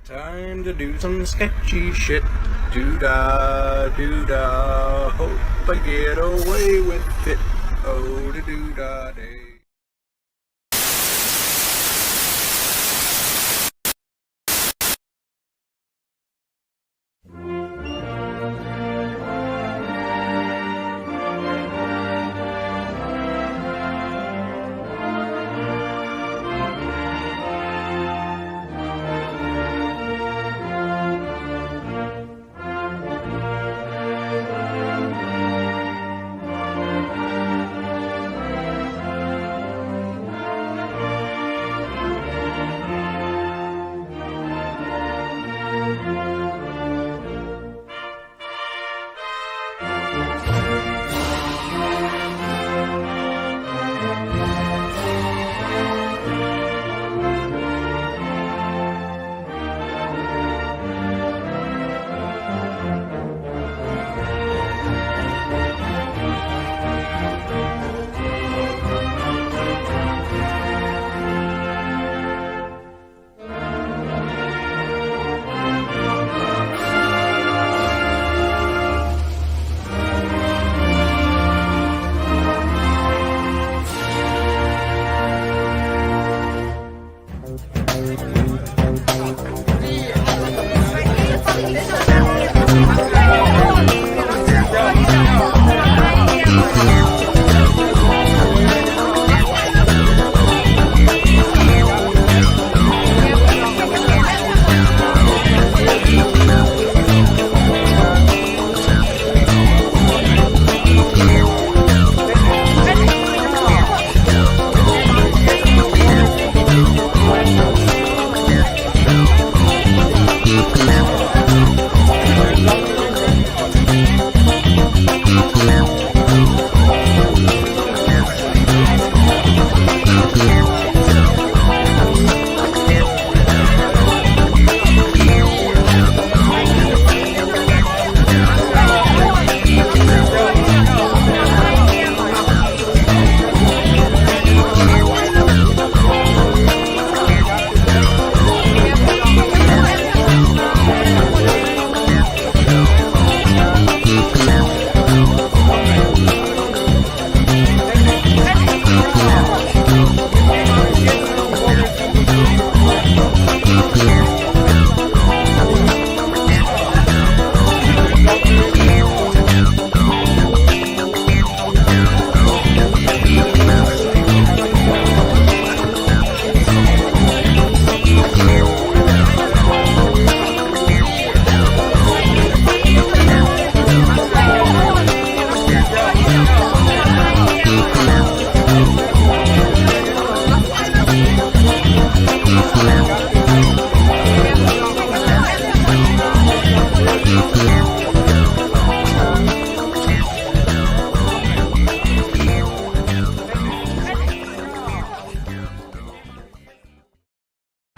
Time to do some sketchy shit. Doo-dah, doo-dah. Hope I get away with it. Oh, the doo-dah day.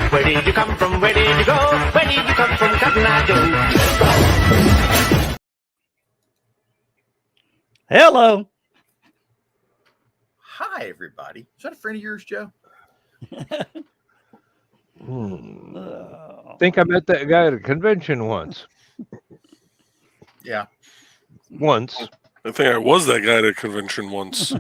Where did you come from? Where did you go? Where did you come from, Cotton Eye Joe? Hello. Hi, everybody. Is that a friend of yours, Joe? Think I met that guy at a convention once. Yeah. Once. I think I was that guy at a convention once.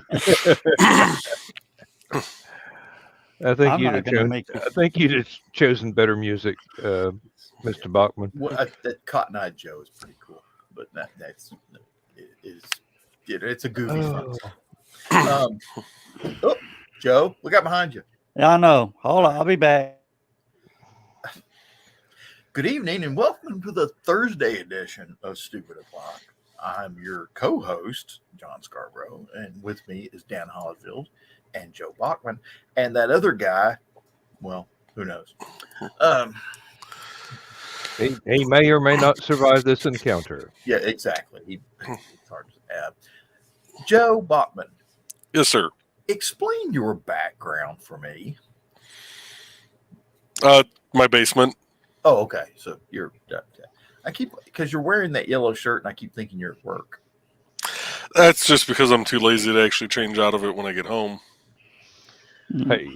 I think I'm you'd not have gonna chosen. make this. I think you'd have chosen better music, Mr. Bachman. That Cotton Eye Joe is pretty cool, but it's a goofy fun. Joe, look out behind you. Yeah, I know. Hold on, I'll be back. Good evening and welcome to the Thursday edition of Stupid O'Clock. I'm your co-host, John Scarborough, and with me is Dan Hollifield and Joe Bachman. And that other guy, well, who knows? He may or may not survive this encounter. Yeah, exactly. It's hard to add. Joe Bachman. Yes, sir. Explain your background for me. My basement. Oh, okay. So you're. Because you're wearing that yellow shirt, and I keep thinking you're at work. That's just because I'm too lazy to actually change out of it when I get home. Hey,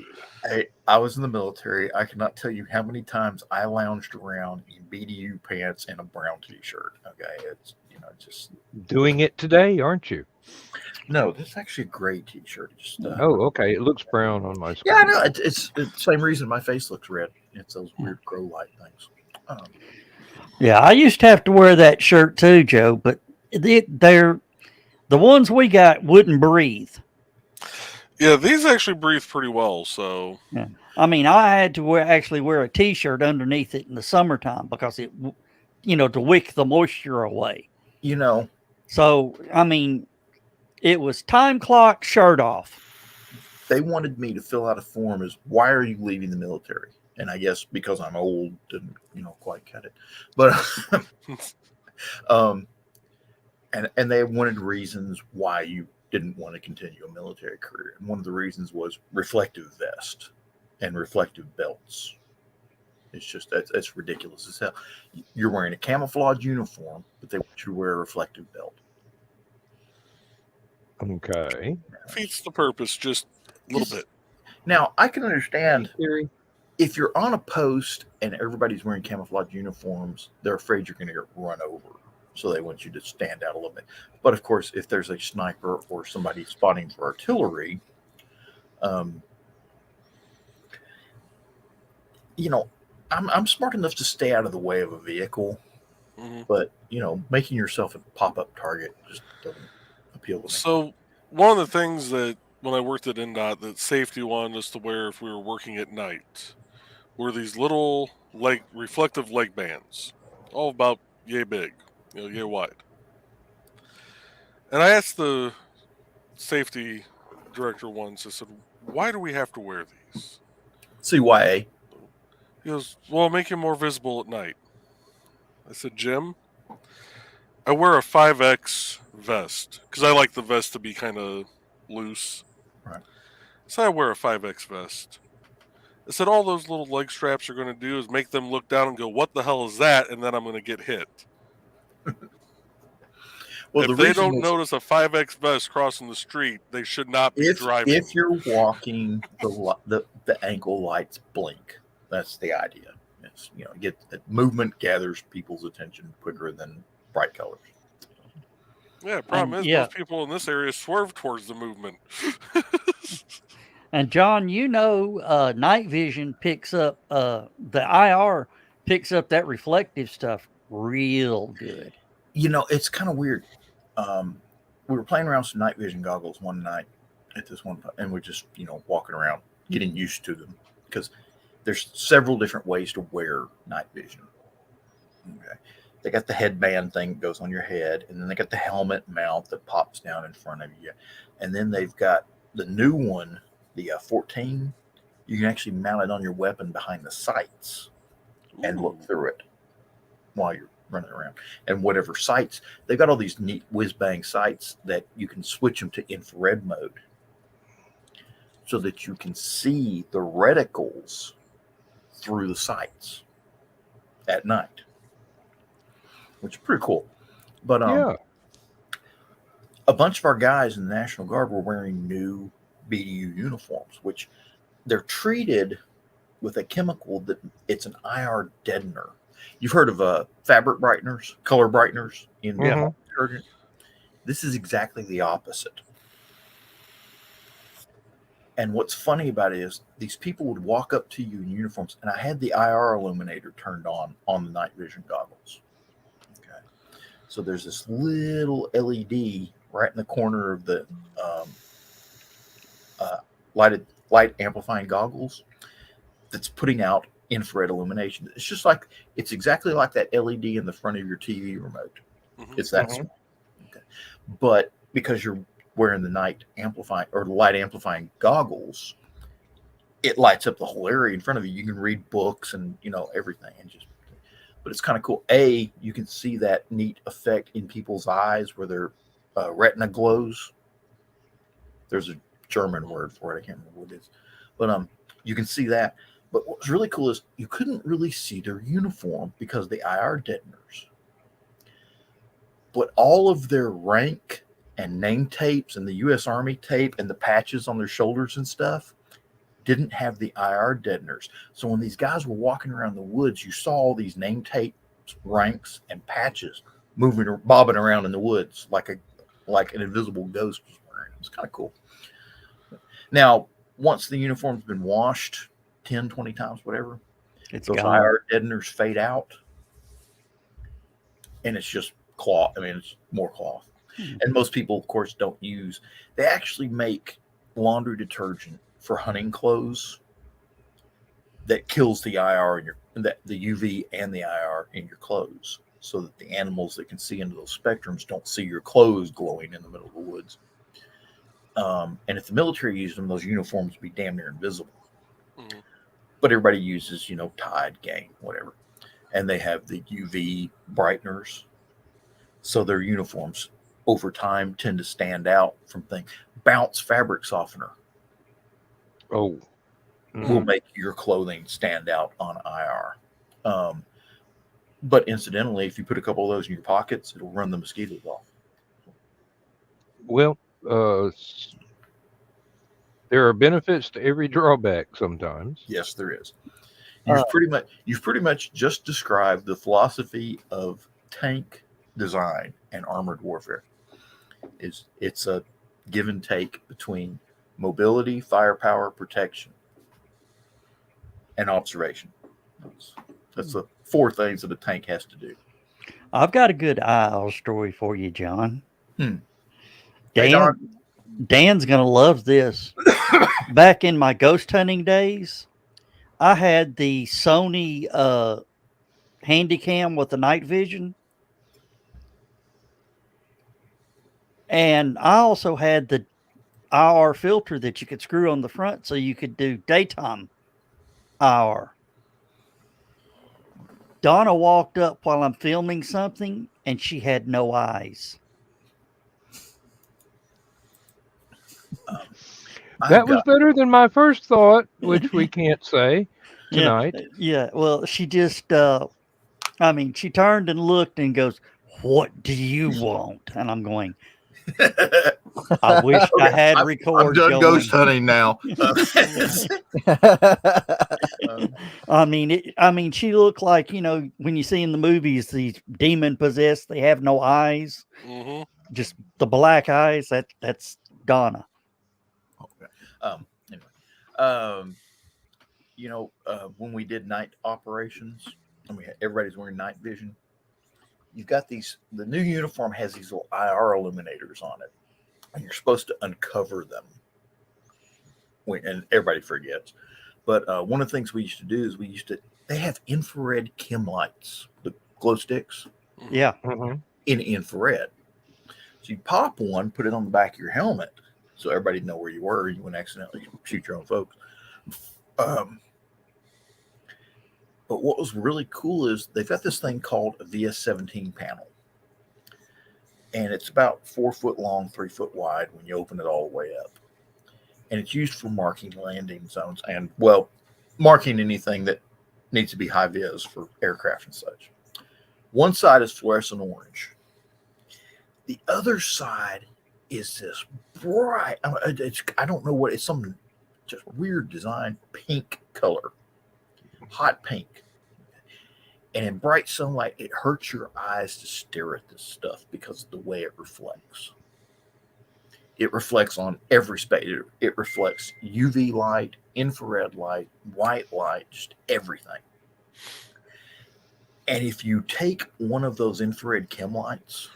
Hey, I was in the military. I cannot tell you how many times I lounged around in BDU pants and a brown T-shirt. Okay, it's just Doing it today, aren't you? no. This is actually a gray T-shirt. Just Oh, okay. It looks brown on my yeah, I screen. know. It's the same reason my face looks red. It's those weird grow light things. Yeah, I used to have to wear that shirt too, Joe, but they're the ones we got wouldn't breathe. Yeah, these actually breathe pretty well. So Yeah. I mean, I had to actually wear a T-shirt underneath it in the summertime because to wick the moisture away. You know, So, I mean, it was time clock, shirt off. they wanted me to fill out a form as why are you leaving the military? And I guess because I'm old, didn't quite cut it, but um, and they wanted reasons why you didn't want to continue a military career, and one of the reasons was reflective vest and reflective belts. It's just that's ridiculous as hell. You're wearing a camouflage uniform, but they want you to wear a reflective belt. Okay. defeats the purpose just a little bit. Now I can understand Theory. if you're on a post and everybody's wearing camouflage uniforms, they're afraid you're going to get run over. So they want you to stand out a little bit. But of course, if there's a sniper or somebody spotting for artillery, um, I'm smart enough to stay out of the way of a vehicle. Mhm. But, making yourself a pop-up target just doesn't appeal to me. So one of the things that when I worked at NDOT that safety wanted us to wear if we were working at night were these little reflective leg bands, all about yay big, yay wide. And I asked the safety director once, I said, why do we have to wear these? CYA. He goes, well, make you more visible at night. I said, Jim, I wear a 5X vest because I like the vest to be kind of loose. Right. So I wear a 5X vest. I said, all those little leg straps are going to do is make them look down and go, what the hell is that? And then I'm going to get hit. Well, if they don't notice a 5X vest crossing the street, they should not be driving. If you're walking, the ankle lights blink. That's the idea. It's get movement gathers people's attention quicker than bright colors. Yeah, problem is most people in this area swerve towards the movement. And John, night vision picks up the IR picks up that reflective stuff real good. It's kind of weird. We were playing around with some night vision goggles one night at this one, and we're just walking around getting used to them because there's several different ways to wear night vision. Okay, they got the headband thing that goes on your head, and then they got the helmet mount that pops down in front of you, and then they've got the new one, the 14. You can actually mount it on your weapon behind the sights and look through it while you're running around. And whatever sights, they've got all these neat whiz-bang sights that you can switch them to infrared mode so that you can see the reticles through the sights at night, which is pretty cool. But a bunch of our guys in the National Guard were wearing new BDU uniforms, which they're treated with a chemical that it's an IR deadener. You've heard of fabric brighteners, color brighteners in detergent. This is exactly the opposite. And what's funny about it is these people would walk up to you in uniforms, and I had the IR illuminator turned on the night vision goggles. Okay, so there's this little LED right in the corner of the light amplifying goggles that's putting out infrared illumination. It's exactly like that LED in the front of your TV remote. Mm-hmm. It's that small. Okay. But because you're wearing the night amplifying or light amplifying goggles, it lights up the whole area in front of you. You can read books and everything, but it's kind of cool. You can see that neat effect in people's eyes where their retina glows. There's a German word for it. I can't remember what it is, but you can see that. But what's really cool is you couldn't really see their uniform because of the IR deadeners. But all of their rank and name tapes and the U.S. Army tape and the patches on their shoulders and stuff, didn't have the IR deadeners. So when these guys were walking around the woods, you saw all these name tapes, ranks, and patches moving or bobbing around in the woods like an invisible ghost was wearing. It was kind of cool. Now, once the uniform's been washed 10, 20 times, whatever, It's those gone. IR deadeners fade out, and it's just cloth. I mean, it's more cloth. And most people, of course, don't use. They actually make laundry detergent for hunting clothes that kills the IR in the UV and the IR in your clothes, so that the animals that can see into those spectrums don't see your clothes glowing in the middle of the woods. And if the military used them, those uniforms would be damn near invisible. Mhm. But everybody uses, Tide, Gain, whatever. And they have the UV brighteners. So their uniforms over time tend to stand out from things. Bounce fabric softener Oh, will make your clothing stand out on IR. But incidentally, if you put a couple of those in your pockets, it'll run the mosquitoes off. well, there are benefits to every drawback sometimes. Yes, there is. You've pretty much just described the philosophy of tank design and armored warfare. It's a give and take between mobility, firepower, protection, and observation. That's the 4 things that a tank has to do. I've got a good IR story for you, John. Hey, John. Dan's going to love this. Back in my ghost hunting days, I had the Sony Handycam with the night vision. And I also had the IR filter that you could screw on the front so you could do daytime IR. Donna walked up while I'm filming something and she had no eyes. That was better than my first thought, which we can't say tonight. Yeah. Well, she just, she turned and looked and goes, "What do you want?" And I'm going, I wish I had record. I'm done ghost hunting now. She looked like, when you see in the movies, these demon possessed, they have no eyes, just the black eyes. That's Donna. When we did night operations, everybody's wearing night vision. You've got the new uniform has these little IR illuminators on it, and you're supposed to uncover them. And everybody forgets. But one of the things we used to do is they have infrared chem lights, the glow sticks. Yeah. In infrared. So you pop one, put it on the back of your helmet, so everybody know where you were. You wouldn't accidentally shoot your own folks. But what was really cool is they've got this thing called a VS-17 panel. And it's about 4 foot long, 3 foot wide when you open it all the way up. And it's used for marking landing zones and, marking anything that needs to be high vis for aircraft and such. One side is fluorescent orange. The other side is this bright, I don't know what, it's some just weird design, pink color. Hot pink. And in bright sunlight, it hurts your eyes to stare at this stuff because of the way it reflects. It reflects on every space. It reflects UV light, infrared light, white light, just everything. And if you take one of those infrared chem lights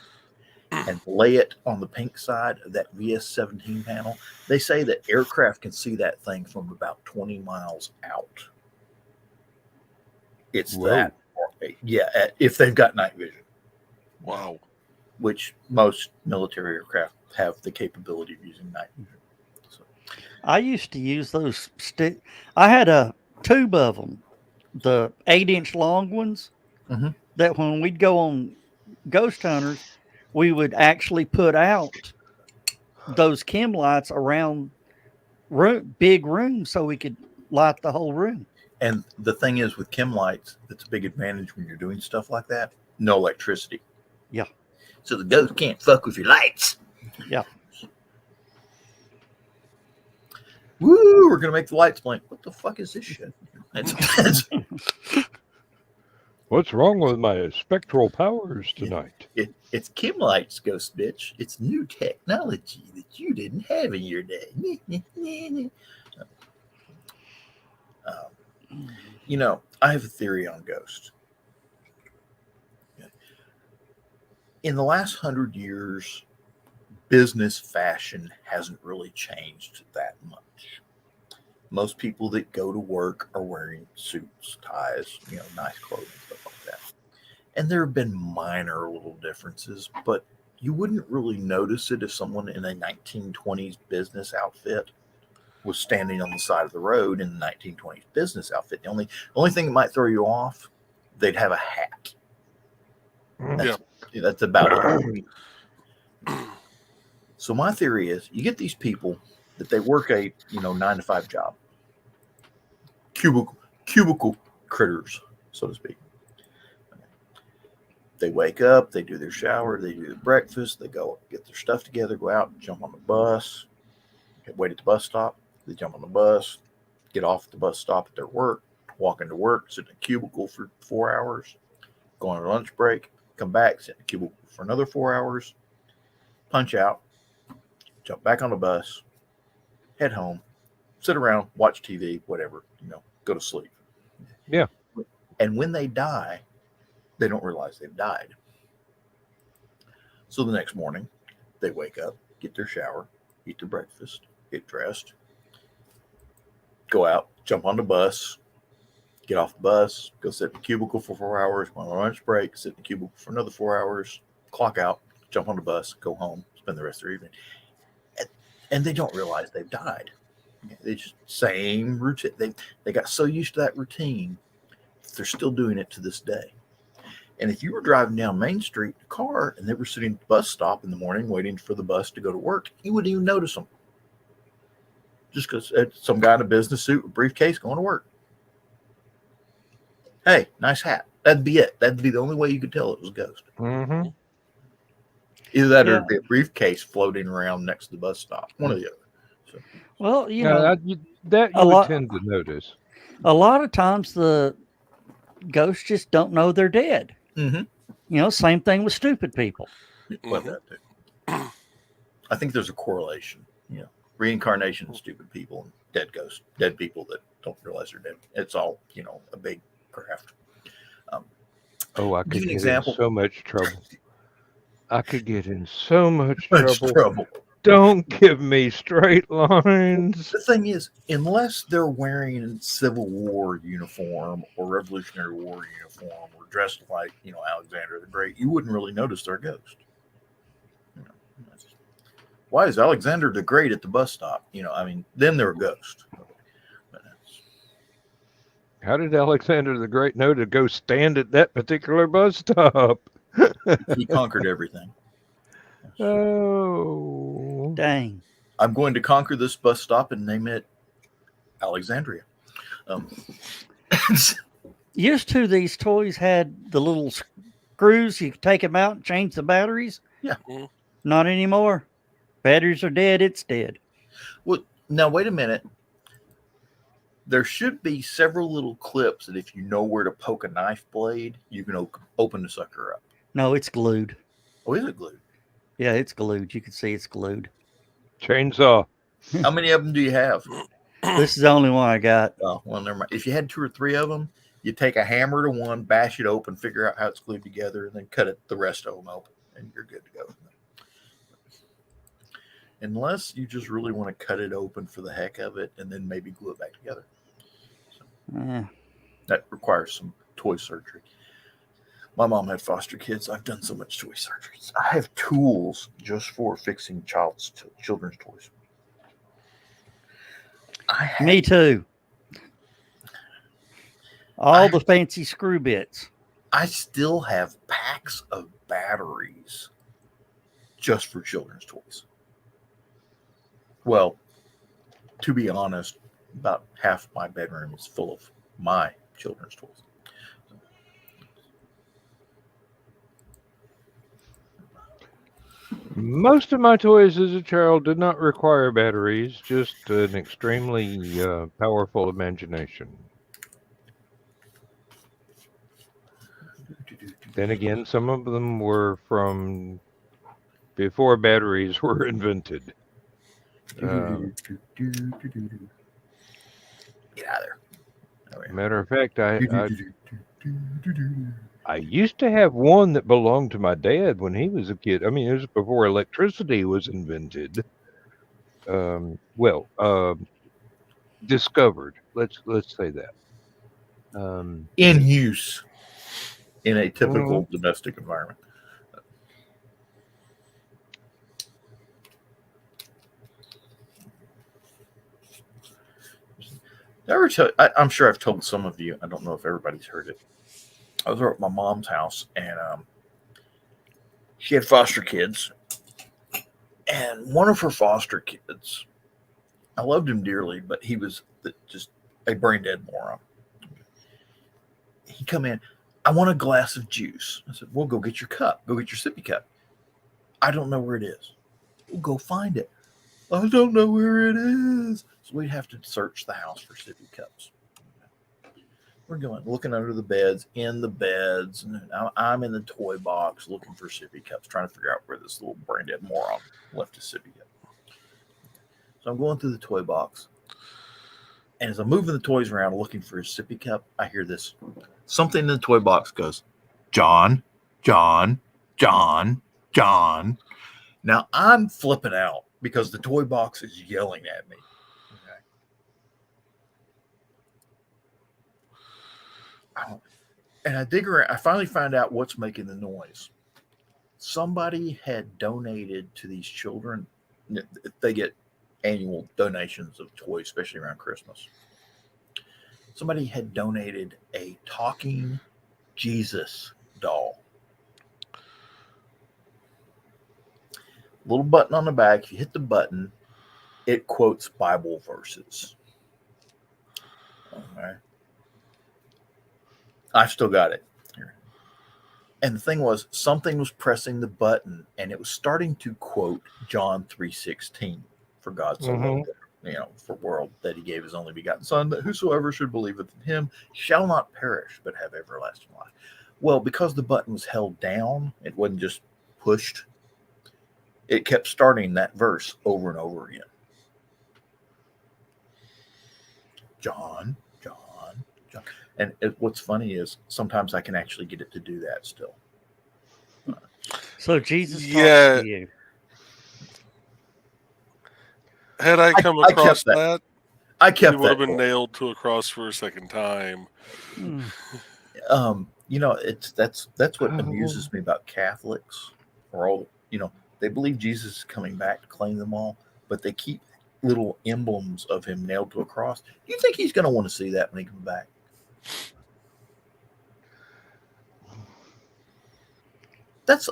and lay it on the pink side of that VS-17 panel, they say that aircraft can see that thing from about 20 miles out. It's that, if they've got night vision. Wow. Which most military aircraft have the capability of using night vision. So. I used to use those I had a tube of them, the 8-inch long ones, that when we'd go on ghost hunters, we would actually put out those chem lights around big rooms so we could light the whole room. And the thing is, with chem lights, that's a big advantage when you're doing stuff like that. No electricity. Yeah. So the ghost can't fuck with your lights. Yeah. Woo! We're gonna make the lights blink. What the fuck is this shit? It's What's wrong with my spectral powers tonight? it's Kim Lights, Ghost Bitch. It's new technology that you didn't have in your day. You know, I have a theory on ghosts. In the last 100 years, business fashion hasn't really changed that much. Most people that go to work are wearing suits, ties, nice clothing, stuff like that. And there have been minor little differences, but you wouldn't really notice it if someone in a 1920s business outfit was standing on the side of the road in the 1920s business outfit. The only thing that might throw you off, they'd have a hat. That's about it. So my theory is, you get these people that they work a 9-to-5 job, cubicle critters, so to speak. They wake up, they do their shower, they do their breakfast, they go get their stuff together, go out, jump on the bus, wait at the bus stop. They jump on the bus, get off the bus stop at their work, walk into work, sit in a cubicle for 4 hours, go on a lunch break, come back, sit in a cubicle for another 4 hours, punch out, jump back on the bus, head home, sit around, watch TV, whatever, go to sleep. Yeah. And when they die, they don't realize they've died. So the next morning, they wake up, get their shower, eat their breakfast, get dressed, go out, jump on the bus, get off the bus, go sit in the cubicle for 4 hours, go on a lunch break, sit in the cubicle for another 4 hours, clock out, jump on the bus, go home, spend the rest of their evening. And they don't realize they've died. They just same routine. They got so used to that routine, they're still doing it to this day. And if you were driving down Main Street in a car and they were sitting at the bus stop in the morning waiting for the bus to go to work, you wouldn't even notice them. Just because some guy in a business suit with briefcase going to work. Hey, nice hat. That'd be it. That'd be the only way you could tell it was a ghost. Mm-hmm. Either that or it'd be a briefcase floating around next to the bus stop. One or the other. So. Well, you would tend to notice. A lot of times the ghosts just don't know they're dead. Mm-hmm. Same thing with stupid people. Well, that too. I think there's a correlation. Reincarnation of stupid people and dead ghosts, dead people that don't realize they're dead. It's all, a big craft. I could get in so much trouble. I could get in so much trouble. Don't give me straight lines. The thing is, unless they're wearing a Civil War uniform or Revolutionary War uniform or dressed like, Alexander the Great, you wouldn't really notice they're a ghost. Why is Alexander the Great at the bus stop? Then they're a ghost. How did Alexander the Great know to go stand at that particular bus stop? He conquered everything. Oh. Dang. I'm going to conquer this bus stop and name it Alexandria. Used to, these toys had the little screws. You could take them out and change the batteries. Yeah. Not anymore. Batteries are dead. It's dead. Well, now, wait a minute. There should be several little clips that if you know where to poke a knife blade, you can open the sucker up. No, it's glued. Oh, is it glued? Yeah, it's glued. You can see it's glued. Chainsaw. How many of them do you have? This is the only one I got. Oh, well, never mind. If you had 2 or 3 of them, you take a hammer to one, bash it open, figure out how it's glued together, and then cut the rest of them open, and you're good to go. Unless you just really want to cut it open for the heck of it and then maybe glue it back together. So, that requires some toy surgery. My mom had foster kids. I've done so much toy surgery. I have tools just for fixing children's toys. Me too. All the fancy screw bits. I still have packs of batteries just for children's toys. Well, to be honest, about half my bedroom is full of my children's toys. Most of my toys as a child did not require batteries, just an extremely powerful imagination. Then again, some of them were from before batteries were invented. Get out of there. Matter of fact, I used to have one that belonged to my dad when he was a kid. I mean, it was before electricity was invented. Discovered. Let's say that. In use in a typical domestic environment. I'm sure I've told some of you. I don't know if everybody's heard it. I was over at my mom's house, and she had foster kids. And one of her foster kids, I loved him dearly, but he was just a brain dead moron. He come in, I want a glass of juice. I said, well, go get your cup. Go get your sippy cup. I don't know where it is. We'll go find it. I don't know where it is. So we'd have to search the house for sippy cups. We're looking under the beds, in the beds. And I'm in the toy box looking for sippy cups, trying to figure out where this little brain dead moron left his sippy cup. So I'm going through the toy box. And as I'm moving the toys around looking for his sippy cup, I hear this. Something in the toy box goes, John, John, John, John. Now I'm flipping out because the toy box is yelling at me. Okay. And I dig around. I finally find out what's making the noise. Somebody had donated to these children. They get annual donations of toys, especially around Christmas. Somebody had donated a talking Jesus doll. Little button on the back. If you hit the button, it quotes Bible verses. Okay. I've still got it here. And the thing was, something was pressing the button, and it was starting to quote John 3:16. For God so loved the world that he gave his only begotten Son, that whosoever should believeth in him shall not perish, but have everlasting life. Well, because the button was held down, it wasn't just pushed. It kept starting that verse over and over again. John, John, John. And what's funny is sometimes I can actually get it to do that still. So Jesus talks to you. Had I come across that, I kept he would have been nailed to a cross for a second time. That's what amuses me about Catholics. They believe Jesus is coming back to claim them all, but they keep little emblems of him nailed to a cross. Do you think he's going to want to see that when he comes back? That's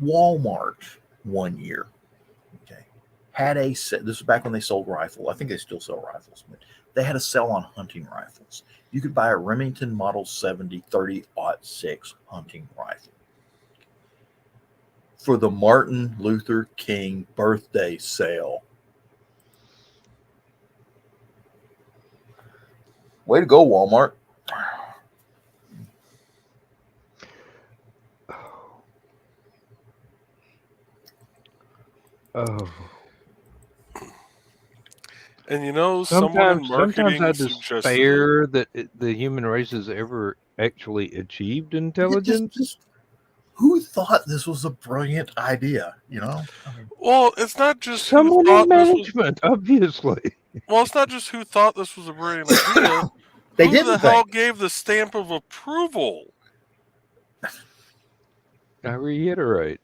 Walmart one year. Okay, had a set. This was back when they sold rifles. I think they still sell rifles, but they had a sale on hunting rifles. You could buy a Remington Model 70 30-06 hunting rifle for the Martin Luther King birthday sale. Way to go, Walmart. Oh. And someone in marketing I despair that the human race has ever actually achieved intelligence. Who thought this was a brilliant idea? Well, it's not just someone in management, obviously. Well, it's not just who thought this was a brilliant idea. Who the hell gave the stamp of approval? I reiterate.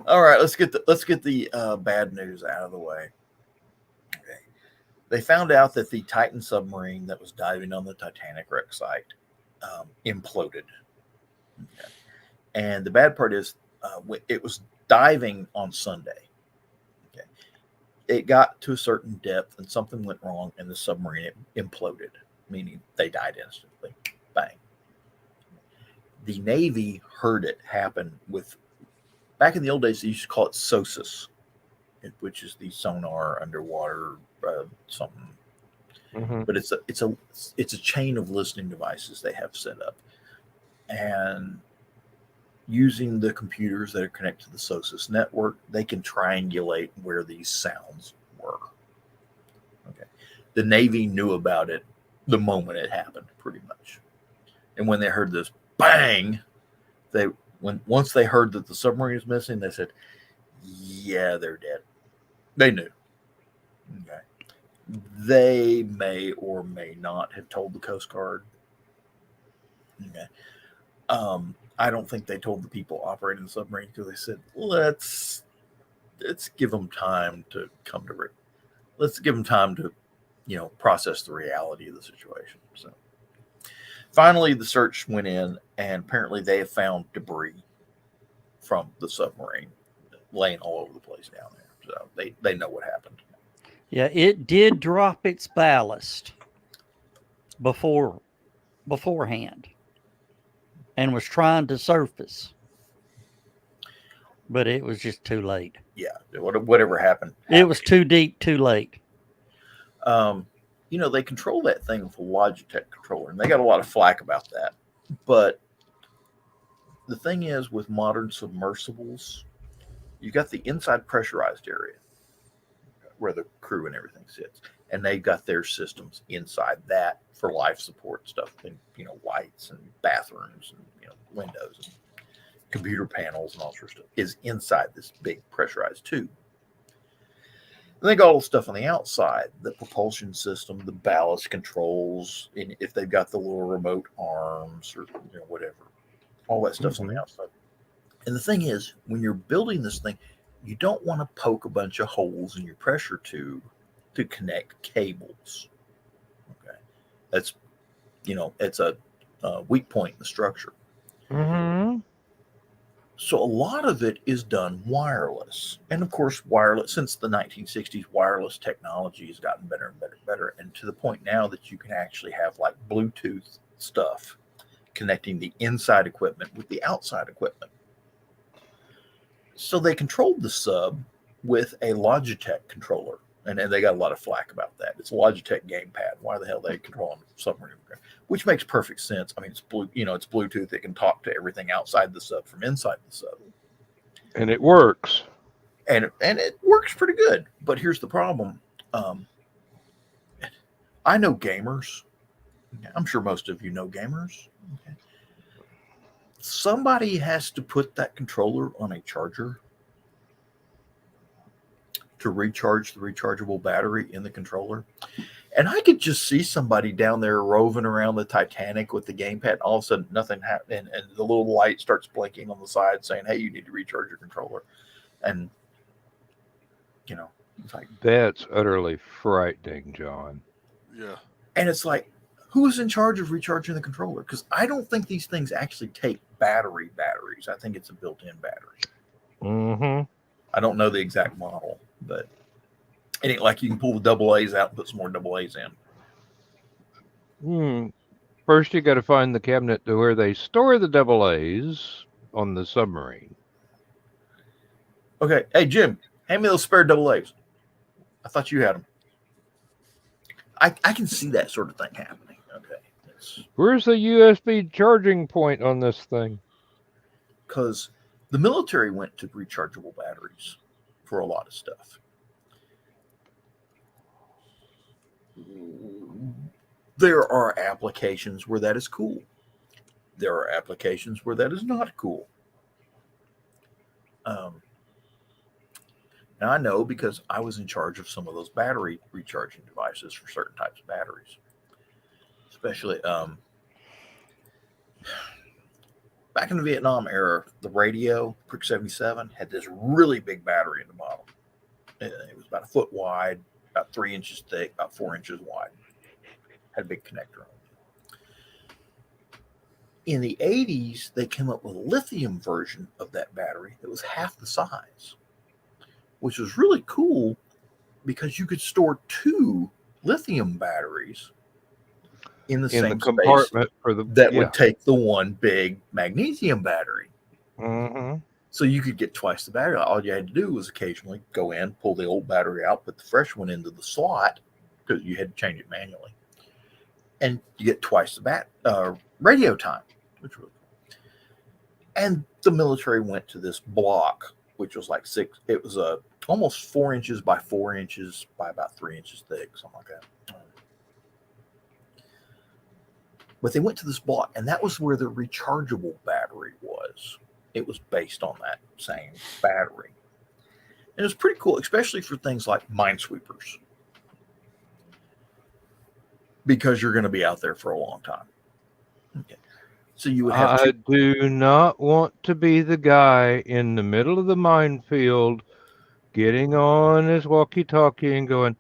All right, let's get the bad news out of the way. Okay, they found out that the Titan submarine that was diving on the Titanic wreck site imploded. Okay. And the bad part is, it was diving on Sunday. Okay, it got to a certain depth, and something went wrong, and the submarine imploded, meaning they died instantly. Bang. the Navy heard it happen with, back in the old days, they used to call it SOSUS, which is the sonar underwater something. Mm-hmm. But it's a chain of listening devices they have set up, and using the computers that are connected to the SOSUS network, they can triangulate where these sounds were. Okay, the Navy knew about it the moment it happened, pretty much, and when they heard this bang, once they heard that the submarine was missing, they said, "Yeah, they're dead." They knew. Okay. They may or may not have told the Coast Guard. Okay. I don't think they told the people operating the submarine, because they said, let's give them time to come to let's give them time to, process the reality of the situation. So finally, the search went in, and apparently they have found debris from the submarine laying all over the place down there. So they know what happened. Yeah, it did drop its ballast beforehand and was trying to surface, but it was just too late. Yeah, whatever happened. It was too deep, too late. They control that thing with a Logitech controller, and they got a lot of flack about that. But the thing is, with modern submersibles, you got the inside pressurized area where the crew and everything sits, and they got their systems inside that for life support stuff, and lights and bathrooms and windows and computer panels and all sorts of stuff is inside this big pressurized tube. And they got all the stuff on the outside, the propulsion system, the ballast controls, and if they've got the little remote arms or whatever, all that stuff's on the outside. And the thing is, when you're building this thing, you don't want to poke a bunch of holes in your pressure tube to connect cables. Okay, that's it's a weak point in the structure. Mm-hmm. So a lot of it is done wireless, and of course, wireless since the 1960s, wireless technology has gotten better and better and better, and to the point now that you can actually have like Bluetooth stuff connecting the inside equipment with the outside equipment. So they controlled the sub with a Logitech controller, and they got a lot of flack about that. It's a Logitech gamepad. Why the hell are they controlling the submarine? Which makes perfect sense. I mean, it's it's Bluetooth. It can talk to everything outside the sub from inside the sub, and it works. And it works pretty good. But here's the problem. I know gamers. I'm sure most of you know gamers. Okay. Somebody has to put that controller on a charger to recharge the rechargeable battery in the controller. And I could just see somebody down there roving around the Titanic with the gamepad, and all of a sudden nothing happened, and the little light starts blinking on the side saying, "Hey, you need to recharge your controller." And it's like, that's utterly frightening, John. Yeah. And it's like, who's in charge of recharging the controller? Because I don't think these things actually take batteries. I think it's a built-in battery. Mm-hmm. I don't know the exact model, but it ain't like you can pull the double A's out and put some more double A's in. First, you got to find the cabinet to where they store the double A's on the submarine. Okay. Hey, Jim, hand me those spare double A's. I thought you had them. I can see that sort of thing happening. Okay. Where's the USB charging point on this thing? Because the military went to rechargeable batteries for a lot of stuff. There are applications where that is cool. There are applications where that is not cool. Now I know because I was in charge of some of those battery recharging devices for certain types of batteries. Especially back in the Vietnam era, the radio, Prick 77, had this really big battery in the bottom. It was about a foot wide, about 3 inches thick, about 4 inches wide. Had a big connector on it. In the 80s, they came up with a lithium version of that battery that was half the size, which was really cool because you could store 2 lithium batteries in the same compartment space for the that would take the one big magnesium battery. Mm-hmm. So you could get twice the battery. All you had to do was occasionally go in, pull the old battery out, put the fresh one into the slot, because you had to change it manually, and you get twice the radio time, which was cool. And the military went to this block, which was like it was almost 4 inches by 4 inches by about 3 inches thick, something like that. But they went to this block, and that was where the rechargeable battery was. It was based on that same battery. And it was pretty cool, especially for things like minesweepers, because you're going to be out there for a long time. Okay. So you would have I do not want to be the guy in the middle of the minefield getting on his walkie-talkie and going,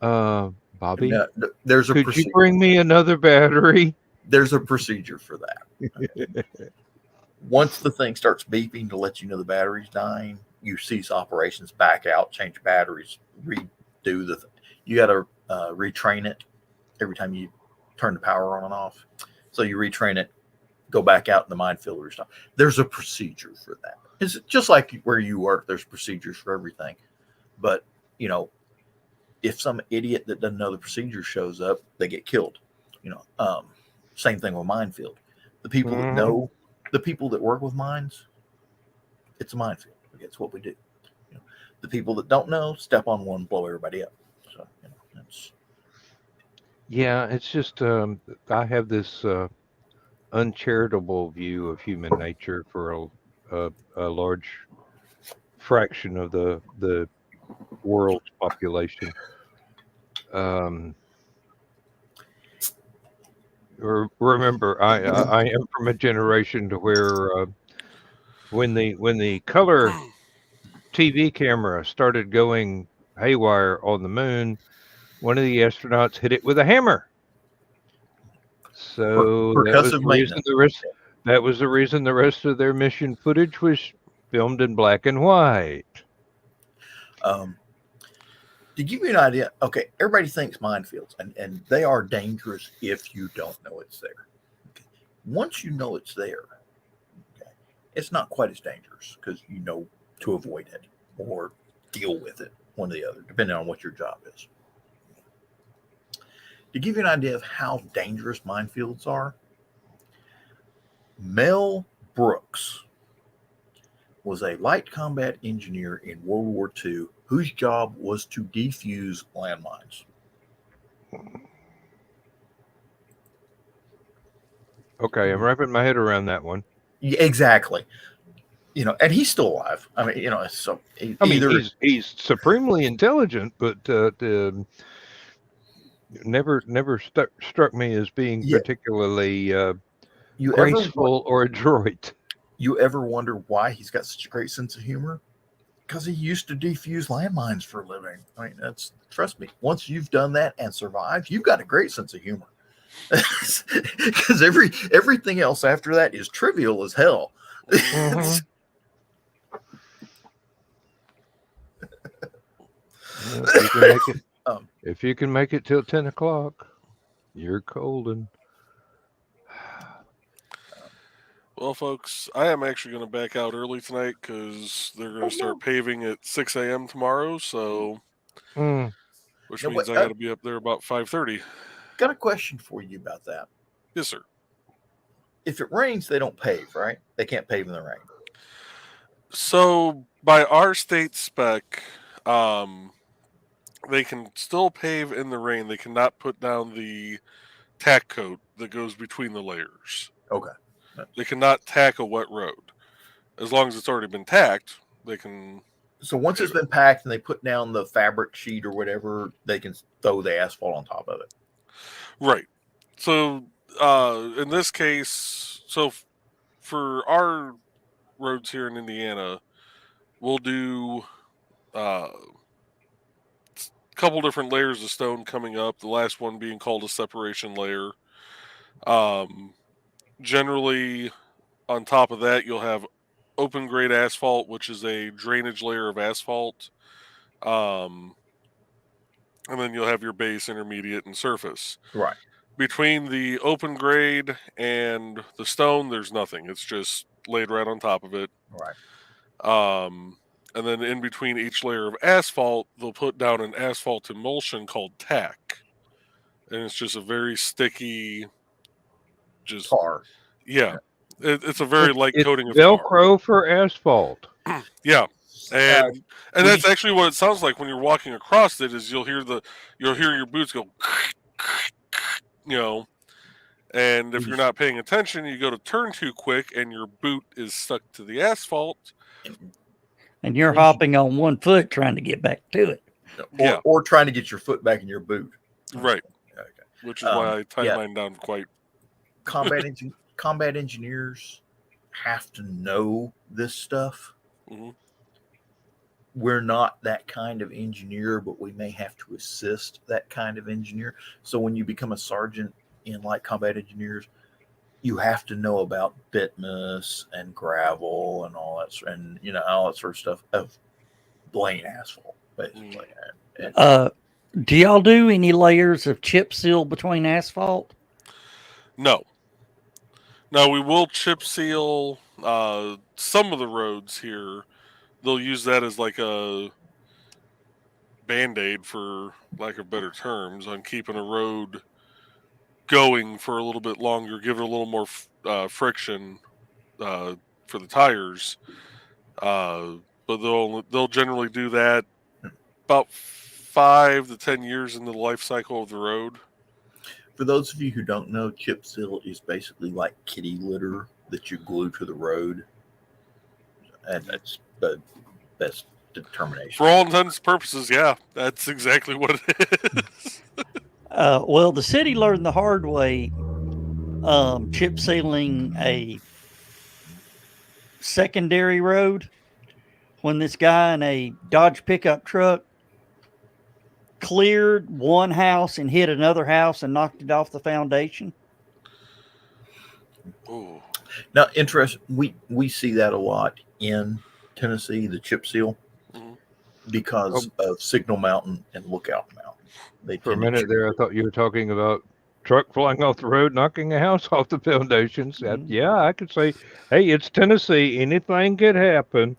Bobby, could you bring me another battery? There's a procedure for that. Once the thing starts beeping to let you know the battery's dying, you cease operations, back out, change batteries, redo the thing. You got to retrain it every time you turn the power on and off. So you retrain it, go back out in the minefield or stuff. There's a procedure for that. It's just like where you work, there's procedures for everything. But, if some idiot that doesn't know the procedure shows up, they get killed. Same thing with minefield. The people that know, the people that work with mines, it's a minefield. It's what we do. The people that don't know, step on one, blow everybody up. So, that's. Yeah, it's just I have this uncharitable view of human nature for a large fraction of the world's population. Remember, I am from a generation to where when the color TV camera started going haywire on the moon, one of the astronauts hit it with a hammer. So that was the reason the rest of their mission footage was filmed in black and white. To give you an idea, okay, everybody thinks minefields, and they are dangerous if you don't know it's there. Okay. Once you know it's there, okay, it's not quite as dangerous because you know to avoid it or deal with it, one or the other, depending on what your job is. To give you an idea of how dangerous minefields are, Mel Brooks was a light combat engineer in World War II whose job was to defuse landmines. Okay, I'm wrapping my head around that one. Yeah, exactly. And he's still alive. I mean, so he's supremely intelligent, but never struck me as being particularly graceful or adroit. You ever wonder why he's got such a great sense of humor? Because he used to defuse landmines for a living. I mean, trust me, once you've done that and survived, you've got a great sense of humor. Because everything else after that is trivial as hell. Mm-hmm. If you can make it till 10 o'clock, you're golden. Well, folks, I am actually going to back out early tonight because they're going to start paving at 6 a.m. tomorrow. So, which means I got to be up there about 5:30. Got a question for you about that. Yes, sir. If it rains, they don't pave, right? They can't pave in the rain. So, by our state spec, they can still pave in the rain. They cannot put down the tack coat that goes between the layers. Okay. They cannot tack a wet road. As long as it's already been tacked, they can. So once it's been packed and they put down the fabric sheet or whatever, they can throw the asphalt on top of it. Right. So in this case, for our roads here in Indiana, we'll do a couple different layers of stone coming up. The last one being called a separation layer. Generally, on top of that, you'll have open grade asphalt, which is a drainage layer of asphalt. And then you'll have your base, intermediate, and surface. Right. between the open grade and the stone, there's nothing. It's just laid right on top of it. Right. And then in between each layer of asphalt, they'll put down an asphalt emulsion called tack. And it's just a very sticky, just, Tar. yeah. It's a very light It's coating of tar. Velcro for asphalt. Yeah. And that's actually what it sounds like when you're walking across it. Is you'll hear your boots go, you know, and if you're not paying attention, you go to turn too quick, and your boot is stuck to the asphalt, and you're hopping on one foot trying to get back to it. Or trying to get your foot back in your boot. Right. Okay. Which is why I tie mine down quite. Combat engineers have to know this stuff. Mm-hmm. We're not that kind of engineer, but we may have to assist that kind of engineer. So when you become a sergeant in like combat engineers, you have to know about bitmousse and gravel and all that, and all that sort of stuff of laying asphalt, basically. Do y'all do any layers of chip seal between asphalt? No. Now we will chip seal some of the roads here. They'll use that as like a Band-Aid, for lack of better terms, on keeping a road going for a little bit longer, give it a little more friction for the tires. But they'll generally do that about 5 to 10 years into the life cycle of the road. For those of you who don't know, chip seal is basically like kitty litter that you glue to the road. And that's the best determination. For all intents and purposes, yeah, that's exactly what it is. Well, the city learned the hard way, chip sealing a secondary road when this guy in a Dodge pickup truck cleared one house and hit another house and knocked it off the foundation. Ooh. Now, interesting, we see that a lot in Tennessee, the chip seal, because of Signal Mountain and Lookout Mountain. For a minute there, I thought you were talking about truck flying off the road, knocking a house off the foundations. Yeah, I could say, hey, it's Tennessee. Anything could happen.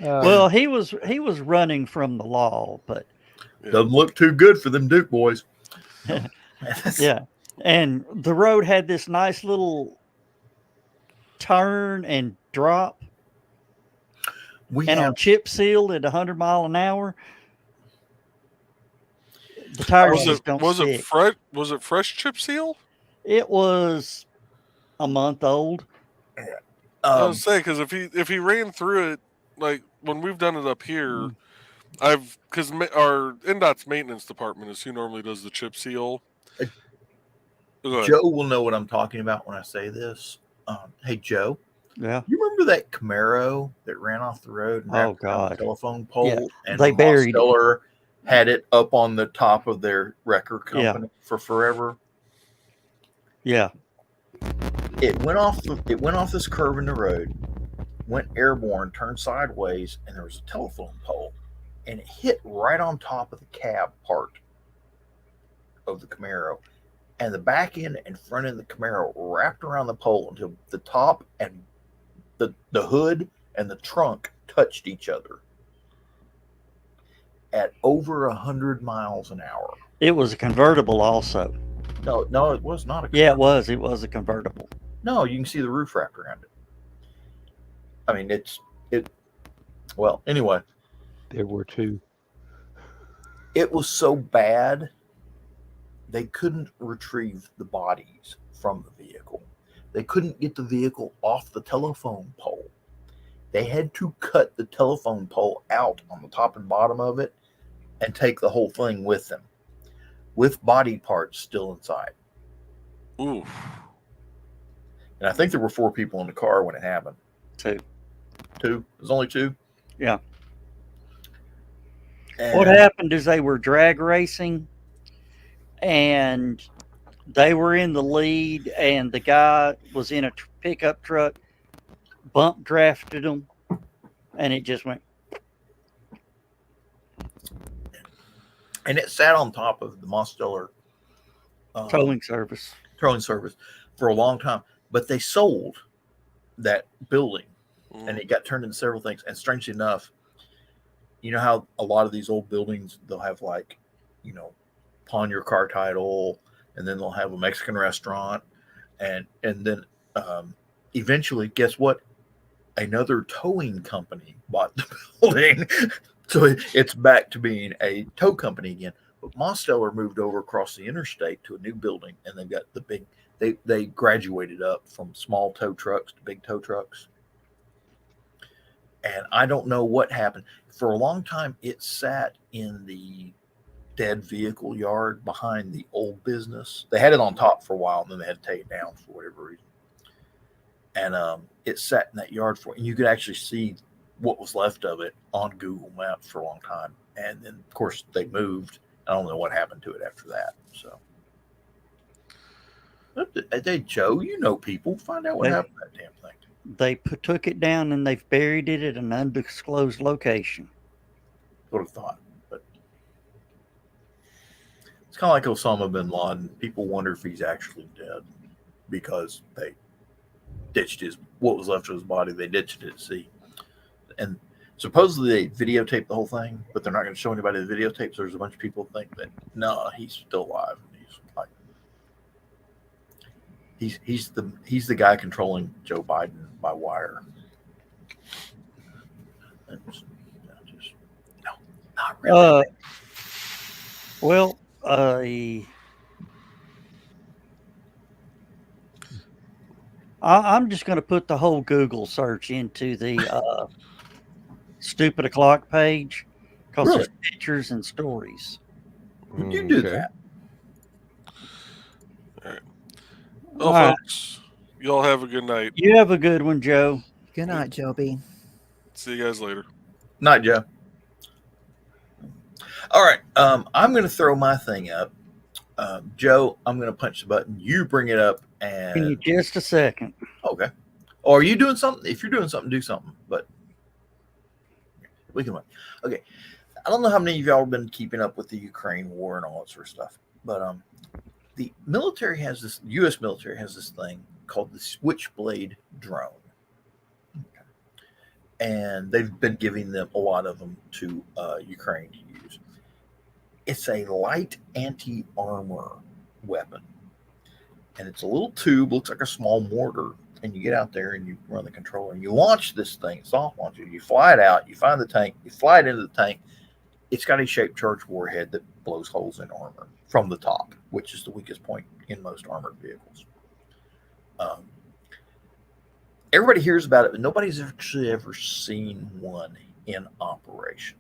Well, he was running from the law, but doesn't look too good for them Duke boys. Yeah, and the road had this nice little turn and drop. On chip seal at 100 miles an hour, the tires just don't stick. Was it fresh chip seal? It was a month old. I was saying, because if he ran through it, like when we've done it up here, because our NDOT's maintenance department is who normally does the chip seal. Joe will know what I'm talking about when I say this. Hey, Joe. Yeah. You remember that Camaro that ran off the road and wrapped around the telephone pole? Yeah. And they buried it. Had it up on the top of their record company for forever. Yeah. It went off this curve in the road, went airborne, turned sideways, and there was a telephone pole. And it hit right on top of the cab part of the Camaro. And the back end and front end of the Camaro wrapped around the pole until the top and the hood and the trunk touched each other at over 100 miles an hour. It was a convertible also. No, it was not a convertible. Yeah, it was. It was a convertible. No, you can see the roof wrapped around it. I mean, well, anyway. There were two. It was so bad, they couldn't retrieve the bodies from the vehicle. They couldn't get the vehicle off the telephone pole. They had to cut the telephone pole out on the top and bottom of it and take the whole thing with them, with body parts still inside. Ooh. And I think there were 4 people in the car when it happened. 2. 2? There's only 2? Yeah. And what happened is they were drag racing, and they were in the lead, and the guy was in a pickup truck, bump drafted them, and it just went. And it sat on top of the Mosteller towing service. towing service for a long time, but they sold that building and it got turned into several things. And strangely enough, you know how a lot of these old buildings, they'll have like, pawn your car title, and then they'll have a Mexican restaurant. And then eventually, guess what? Another towing company bought the building. So it's back to being a tow company again. But Mosteller moved over across the interstate to a new building, and they've got the big, they graduated up from small tow trucks to big tow trucks. And I don't know what happened. For a long time, it sat in the dead vehicle yard behind the old business. They had it on top for a while, and then they had to take it down for whatever reason. And it sat in that yard and you could actually see what was left of it on Google Maps for a long time. And then, of course, they moved. I don't know what happened to it after that. So, hey, Joe, you know people. Find out what happened to that damn thing. They took it down and they've buried it at an undisclosed location. Would have thought. But it's kind of like Osama bin Laden. People wonder if he's actually dead because they ditched what was left of his body. They ditched it at sea. And supposedly they videotaped the whole thing, but they're not going to show anybody the videotapes. There's a bunch of people think that no, he's still alive. He's the guy controlling Joe Biden by wire. No, not really. I'm just going to put the whole Google search into the Stupid O'Clock page because Really? there's pictures and stories. You do that. All right. Well, folks, y'all have a good night. You have a good one, Joe. Good night, Joby. See you guys later. Night, Joe. All right. I'm going to throw my thing up. Joe, I'm going to punch the button. You bring it up. And Give me just a second. Okay. Or are you doing something? If you're doing something, do something. But we can wait. Okay. I don't know how many of y'all have been keeping up with the Ukraine war and all that sort of stuff. But the military has this, U.S. military has this thing called the Switchblade drone. Okay. And they've been giving them a lot of them to Ukraine to use. It's a light anti-armor weapon. And it's a little tube, looks like a small mortar. And you get out there and you run the controller and you launch this thing, soft launch it. You fly it out, you find the tank, you fly it into the tank. It's got a shaped charge warhead that blows holes in armor from the top, which is the weakest point in most armored vehicles. Everybody hears about it, but nobody's actually ever seen one in operation.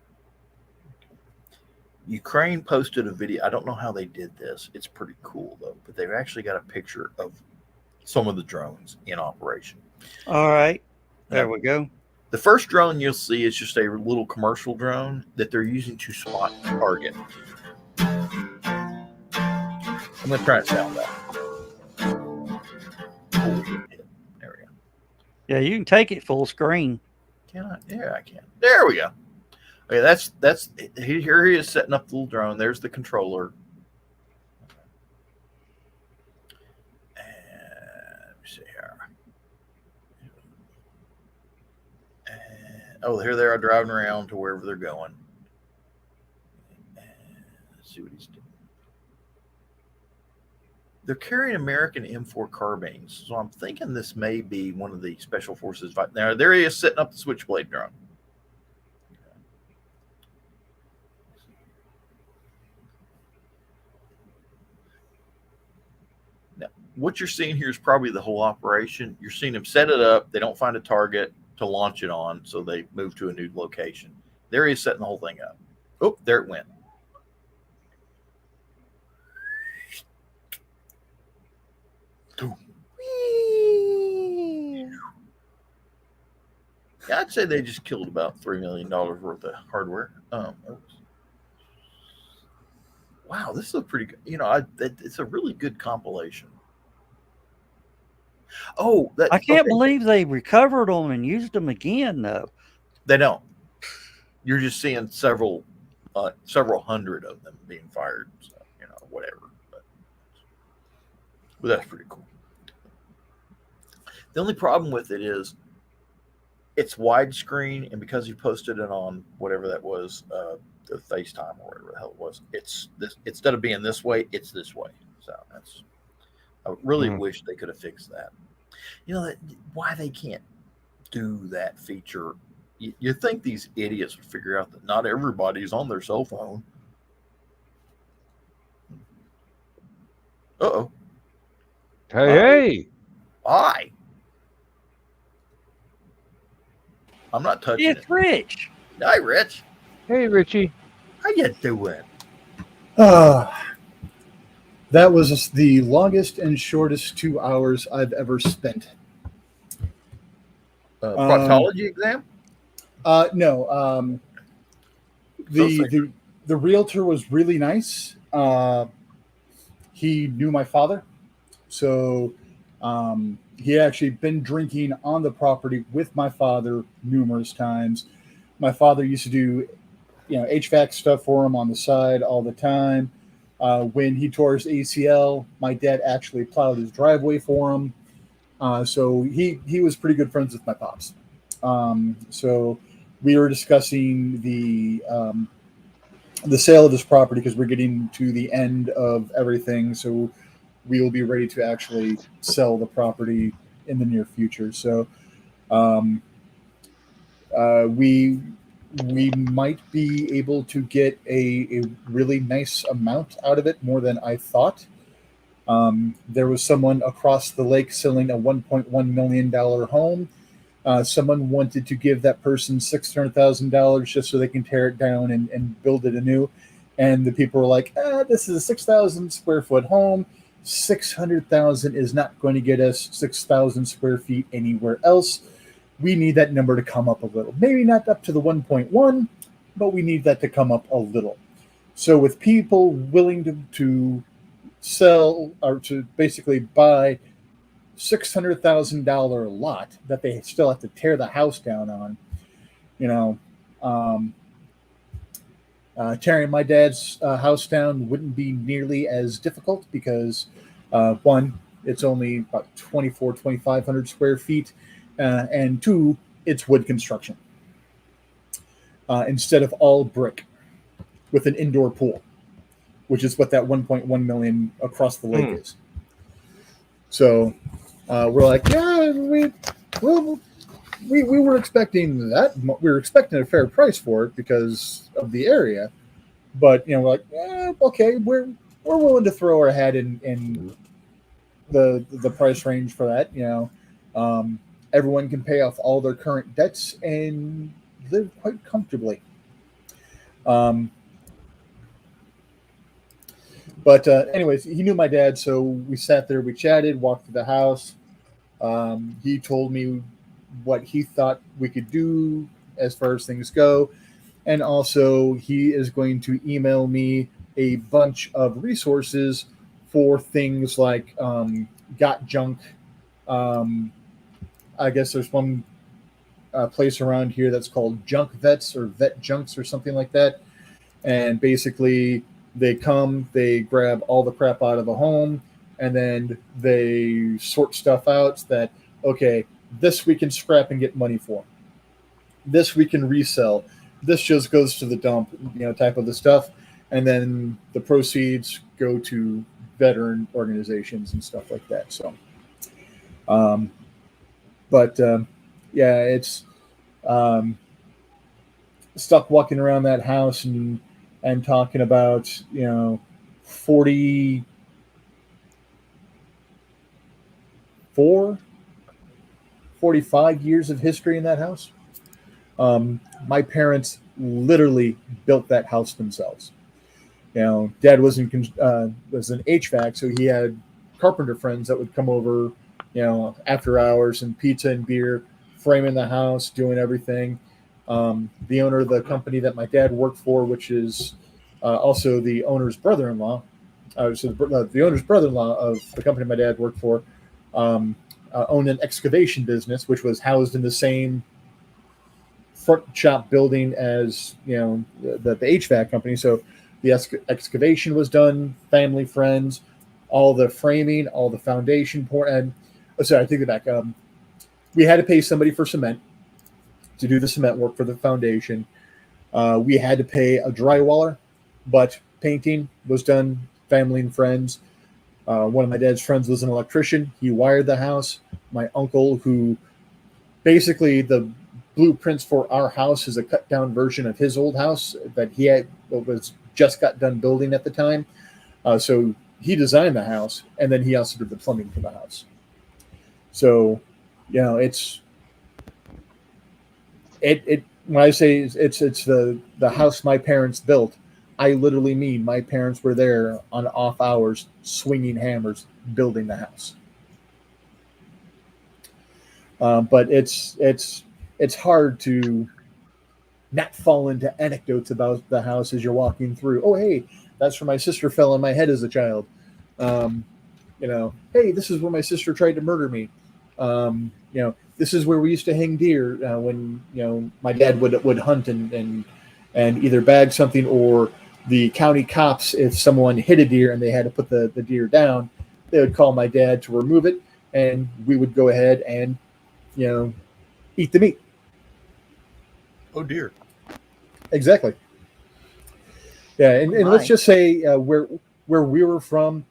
Ukraine posted a video. I don't know how they did this. It's pretty cool, though. But they've actually got a picture of some of the drones in operation. All right. There we go. The first drone you'll see is just a little commercial drone that they're using to spot target. I'm going to try and sound that. There we go. Yeah, you can take it full screen. Can I? Yeah, I can. There we go. Okay, that's here he is setting up the little drone. There's the controller. And let me see here. And, here they are driving around to wherever they're going. And let's see what he's doing. They're carrying American M4 carbines, so I'm thinking this may be one of the special forces. Now there he is setting up the Switchblade drone. What you're seeing here is probably the whole operation. You're seeing them set it up. They don't find a target to launch it on, so they move to a new location. There he is setting the whole thing up. Oh, there it went. Yeah, I'd say they just killed about $3 million worth of hardware. Wow, this is a pretty good, it's a really good compilation. Oh, I can't believe they recovered them and used them again, though. They don't. You're just seeing several hundred of them being fired. So, whatever. But But that's pretty cool. The only problem with it is it's widescreen, and because you posted it on whatever that was, the FaceTime or whatever the hell it was, it's this instead of being this way, it's this way. So that's I really wish they could have fixed that. You know why they can't do that feature? You think these idiots would figure out that not everybody's on their cell phone. Uh-oh. Hey. Hi. I'm not touching it. It's Rich. Hi, Rich. Hey, Richie. How you doing? That was the longest and shortest 2 hours I've ever spent. Proctology exam? No. The realtor was really nice. He knew my father, so he had actually been drinking on the property with my father numerous times. My father used to do, HVAC stuff for him on the side all the time. When he tore his ACL, my dad actually plowed his driveway for him. So he was pretty good friends with my pops. So we were discussing the sale of this property because we're getting to the end of everything. So we will be ready to actually sell the property in the near future. So we might be able to get a really nice amount out of it, more than I thought. There was someone across the lake selling a $1.1 million home. Someone wanted to give that person $600,000 just so they can tear it down and build it anew. And the people were like, this is a 6,000 square foot home. 600,000 is not going to get us 6,000 square feet anywhere else. We need that number to come up a little. Maybe not up to the 1.1, but we need that to come up a little. So with people willing to sell or to basically buy $600,000 lot that they still have to tear the house down on, tearing my dad's house down wouldn't be nearly as difficult because one, it's only about 2,500 square feet, and two, it's wood construction instead of all brick with an indoor pool, which is what that 1.1 million across the lake is. So we're like, yeah, we were expecting that. We were expecting a fair price for it because of the area, but we're like, okay, we're willing to throw our hat in the price range for that. Everyone can pay off all their current debts and live quite comfortably. But anyways, he knew my dad, so we sat there, we chatted, walked through the house. He told me what he thought we could do as far as things go. And also he is going to email me a bunch of resources for things like Got Junk. I guess there's one place around here that's called Junk Vets or Vet Junks or something like that. And basically they come, they grab all the crap out of the home, and then they sort stuff out that, okay, this we can scrap and get money for. This we can resell. This just goes to the dump, type of the stuff. And then the proceeds go to veteran organizations and stuff like that. So, yeah, it's stuck walking around that house and talking about, 45 years of history in that house. My parents literally built that house themselves. Dad was an HVAC, so he had carpenter friends that would come over, after hours, and pizza and beer, framing the house, doing everything. The owner of the company that my dad worked for, which is also the owner's brother-in-law, the owner's brother-in-law of the company my dad worked for, owned an excavation business, which was housed in the same front shop building as the HVAC company. So the excavation was done, family, friends. all the framing, all the foundation and sorry, I take it back. We had to pay somebody for cement to do the cement work for the foundation. We had to pay a drywaller, but painting was done, family and friends. One of my dad's friends was an electrician. He wired the house. My uncle, who basically the blueprints for our house is a cut down version of his old house that he had was just got done building at the time. So he designed the house, and then he also did the plumbing for the house. So, you know, it when I say it's the house my parents built, I literally mean my parents were there on off hours swinging hammers building the house. But it's hard to not fall into anecdotes about the house as you're walking through. Oh, hey, that's where my sister fell on my head as a child. You know, hey, this is where my sister tried to murder me. You know, this is where we used to hang deer when, you know, my dad would hunt and either bag something, or the county cops, if someone hit a deer and they had to put the deer down, they would call my dad to remove it, and we would go ahead and, you know, eat the meat. Oh dear. Exactly. Yeah, and let's just say where we were from,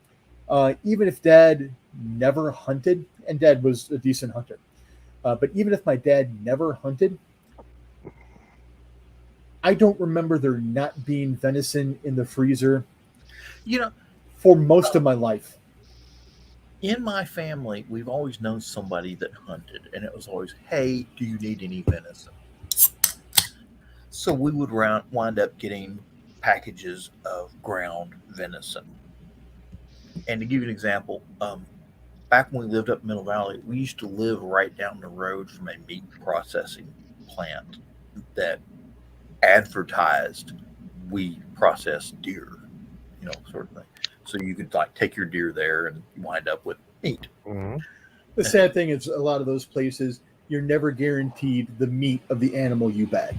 even if Dad never hunted, and Dad was a decent hunter, but even if my dad never hunted, I don't remember there not being venison in the freezer, You know, for most of my life. in my family, we've always known somebody that hunted, and it was always, hey, do you need any venison? So we would wind up getting packages of ground venison. And to give you an example, back when we lived up Middle Valley, we used to live right down the road from a meat processing plant that advertised we process deer, you know, sort of thing. So you could like take your deer there and wind up with meat. Mm-hmm. The sad thing is, a lot of those places, you're never guaranteed the meat of the animal you bag.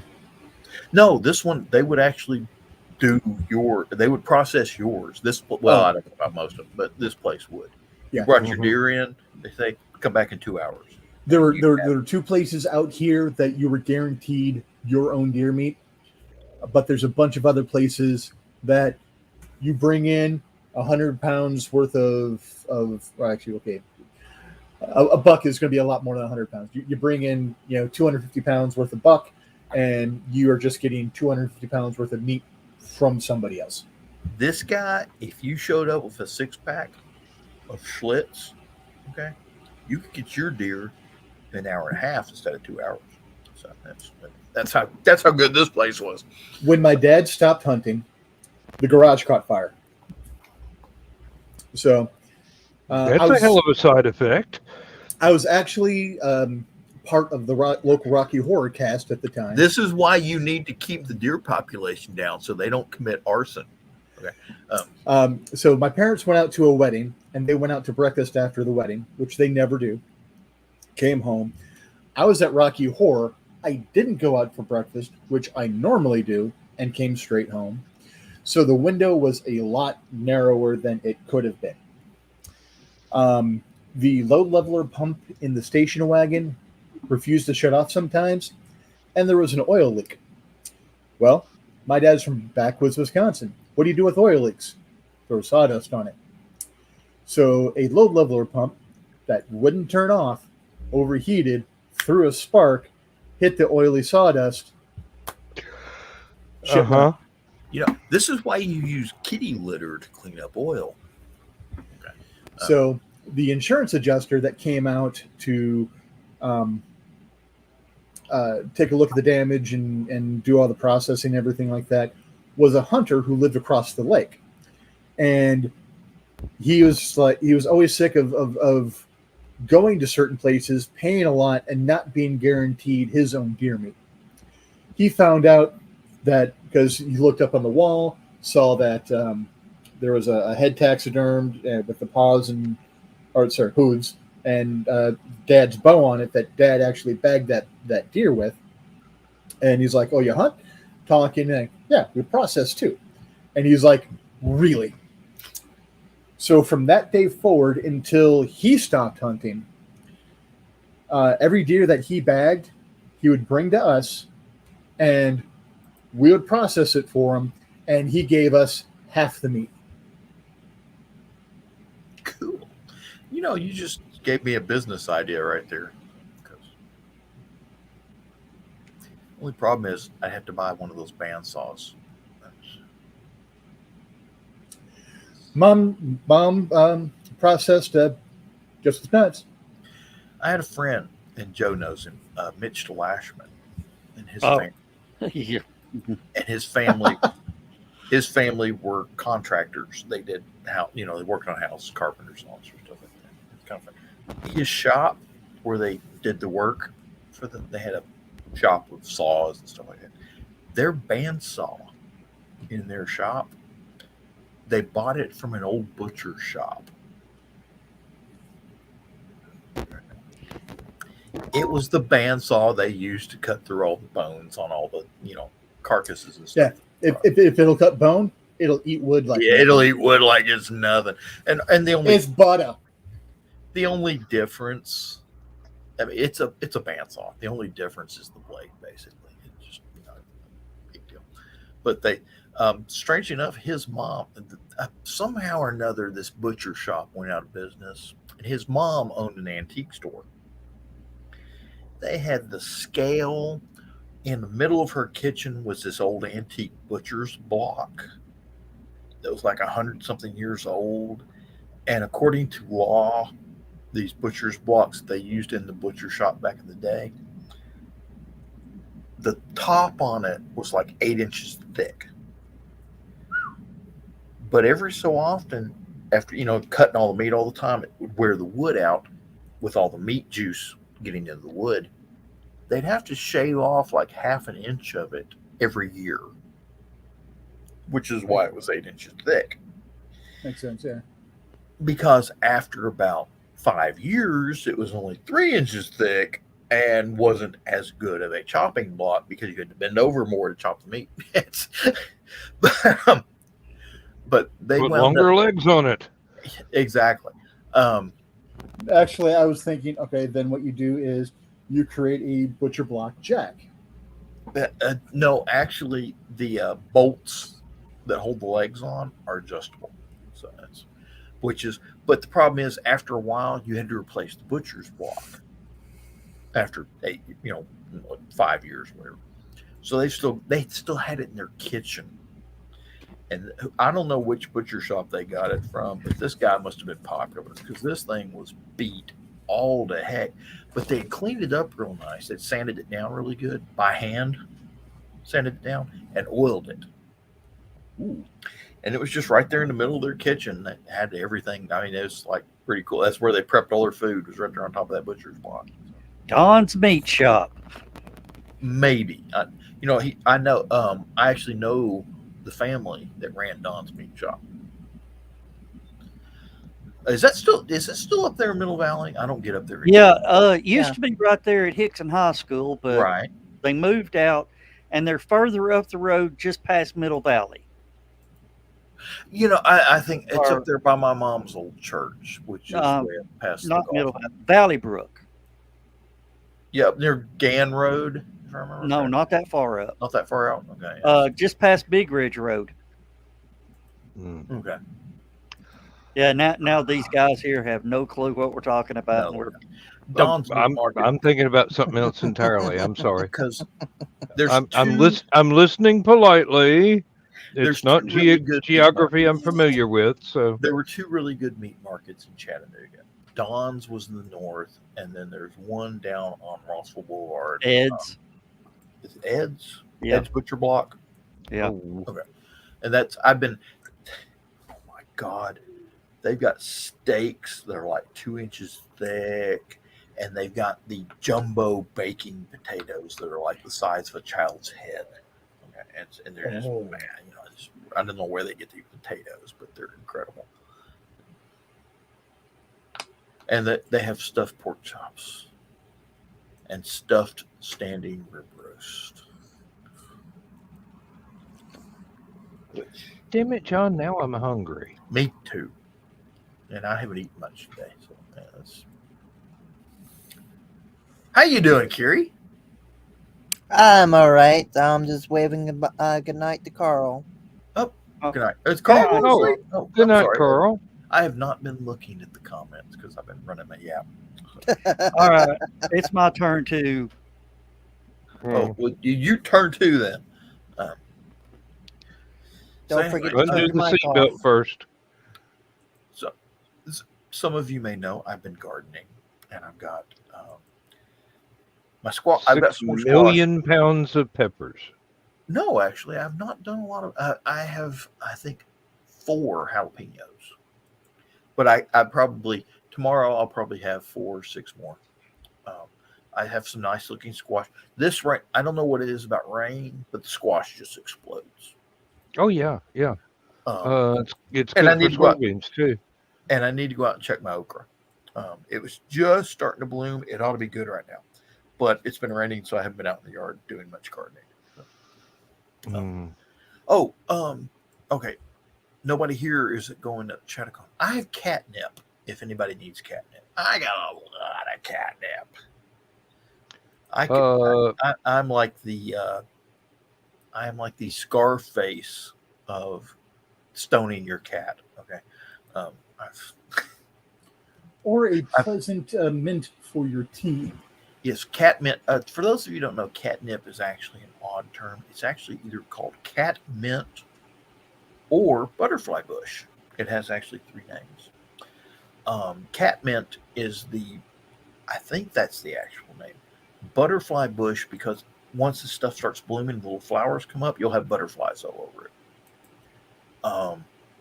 No, this one they would actually they would process yours. I don't know about most of them, but this place would. Yeah. You brought your deer in, they say come back in 2 hours. There are two places out here that you were guaranteed your own deer meat, but there's a bunch of other places that you bring in 100 pounds worth of well, actually, okay, a buck is going to be a lot more than 100 pounds. You bring in, you know, 250 pounds worth of buck, and you are just getting 250 pounds worth of meat from somebody else. This guy, if you showed up with a 6-pack of Schlitz, okay, you could get your deer in an hour and a half instead of 2 hours. So that's how good this place was. When my dad stopped hunting, the garage caught fire. So That's a hell of a side effect. I was actually part of the local Rocky Horror cast at the time. This is why you need to keep the deer population down so they don't commit arson. Okay. So my parents went out to a wedding, and they went out to breakfast after the wedding, which they never do. Came home. I was at Rocky Horror. I didn't go out for breakfast, which I normally do, and came straight home. So the window was a lot narrower than it could have been. The load leveler pump in the station wagon refused to shut off sometimes, and there was an oil leak. Well, my dad's from backwoods Wisconsin. What do you do with oil leaks? Throw sawdust on it. So a load leveler pump that wouldn't turn off overheated, threw a spark, hit the oily sawdust. Uh-huh. You know, this is why you use kitty litter to clean up oil. Okay. So the insurance adjuster that came out to take a look at the damage and do all the processing and everything like that was a hunter who lived across the lake. And he was always sick of going to certain places, paying a lot, and not being guaranteed his own deer meat. He found out that because he looked up on the wall, saw that there was a head taxidermed with the paws hooves, and Dad's bow on it that Dad actually bagged that deer with. And he's like, "Oh, you hunt?" Talking, and yeah, we process too. And he's like, "Really?" So from that day forward until he stopped hunting, every deer that he bagged, he would bring to us, and we would process it for him, and he gave us half the meat. Cool. You know, you just gave me a business idea right there. 'Cause only problem is I have to buy one of those bandsaws. Mom processed just as nuts. I had a friend, and Joe knows him, Mitch Lashman, and his Oh. family. Yeah. And his family, were contractors. They did they worked on houses, carpenters, and all sorts of stuff like that. It's kind of fun. His shop, where they did the work for them, they had a shop with saws and stuff like that. Their bandsaw in their shop, they bought it from an old butcher shop. It was the bandsaw they used to cut through all the bones on all the carcasses and stuff. Yeah, if it'll cut bone, it'll eat wood like Yeah, it'll eat wood like it's nothing. And it's butter. the only difference, I mean, it's a bandsaw. The only difference is the blade, basically. It's just a big deal. But they, strange enough, his mom, somehow or another, this butcher shop went out of business, and his mom owned an antique store. They had the scale. In the middle of her kitchen was this old antique butcher's block that was like 100-something years old. And according to law, these butcher's blocks they used in the butcher shop back in the day, the top on it was like 8 inches thick. But every so often, after cutting all the meat all the time, it would wear the wood out with all the meat juice getting into the wood. They'd have to shave off like half an inch of it every year, which is why it was 8 inches thick. Makes sense, yeah. Because after about 5 years, it was only 3 inches thick and wasn't as good of a chopping block because you had to bend over more to chop the meat. But they Put longer legs on it. Exactly. Actually, I was thinking, okay, then what you do is you create a butcher block jack. No, actually, the bolts that hold the legs on are adjustable. So but the problem is, after a while, you had to replace the butcher's block. After 5 years, whatever. So they still had it in their kitchen. And I don't know which butcher shop they got it from, but this guy must have been popular because this thing was beat all to heck. But they had cleaned it up real nice. They sanded it down really good by hand, sanded it down, and oiled it. Ooh. And it was just right there in the middle of their kitchen. That had everything. I mean, it was like pretty cool. That's where they prepped all their food. It was right there on top of that butcher's block. Don's Meat Shop. Maybe. I know. I actually know the family that ran Don's Meat Shop. Is it still up there in Middle Valley? I don't get up there anymore. Yeah, it used to be right there at Hickson High School, but they moved out, and they're further up the road just past Middle Valley. I think it's up there by my mom's old church, which is way up past not Middle Valley Brook. Yeah, near Gann Road, if I remember. No, not that far up. Not that far out? Okay. Just past Big Ridge Road. Okay. Yeah, now these guys here have no clue what we're talking about. No. I'm thinking about something else entirely. I'm sorry. Because I'm listening politely. It's not geography I'm familiar with. So there were 2 really good meat markets in Chattanooga. Don's was in the north, and then there's one down on Rossville Boulevard. Ed's. Is it Ed's? Yeah. Ed's Butcher Block. Yeah. Okay. And oh my God. They've got steaks that are like 2 inches thick, and they've got the jumbo baking potatoes that are like the size of a child's head. Okay. And they're just, man, I don't know where they get these potatoes, but they're incredible. And they have stuffed pork chops and stuffed standing rib roast. Damn it, John, now I'm hungry. Me too. and I haven't eaten much today. So yeah, how you doing, Kiri? I'm all right. I'm just waving good night to Carl. Oh, Oh, good night. It's good Carl. night, Oh, Honestly? Oh, good I'm night, sorry. Carl. I have not been looking at the comments because I've been running my yap. All right, it's my turn to. Oh, well, you turn 2 then. Um, Don't so forget anyway, to turn Undo your the mic seatbelt off. first. so some of you may know I've been gardening, and I've got my squash. I've got 6 some more squash. million pounds of peppers. No, actually, I've not done a lot of. I have, I think, 4 jalapenos, but I probably tomorrow I'll probably have 4 or 6 more. Um, I have some nice looking squash. This rain, I don't know what it is about rain, but the squash just explodes. Oh yeah, yeah. It's And I good for need to go out, soybeans too. and I need to go out and check my okra. It was just starting to bloom. It ought to be good right now, but it's been raining, so I haven't been out in the yard doing much gardening. Mm. Okay. Nobody here is going to HallowCon. I have catnip. If anybody needs catnip, I got a lot of catnip. I'm like the Scarface of stoning your cat. Okay, I've Or a pleasant mint for your tea. yes, catmint. For those of you who don't know, catnip is actually an odd term. It's actually either called cat mint or butterfly bush. It has actually 3 names. Catmint is I think that's the actual name. Butterfly bush, because once the stuff starts blooming, little flowers come up, you'll have butterflies all over it.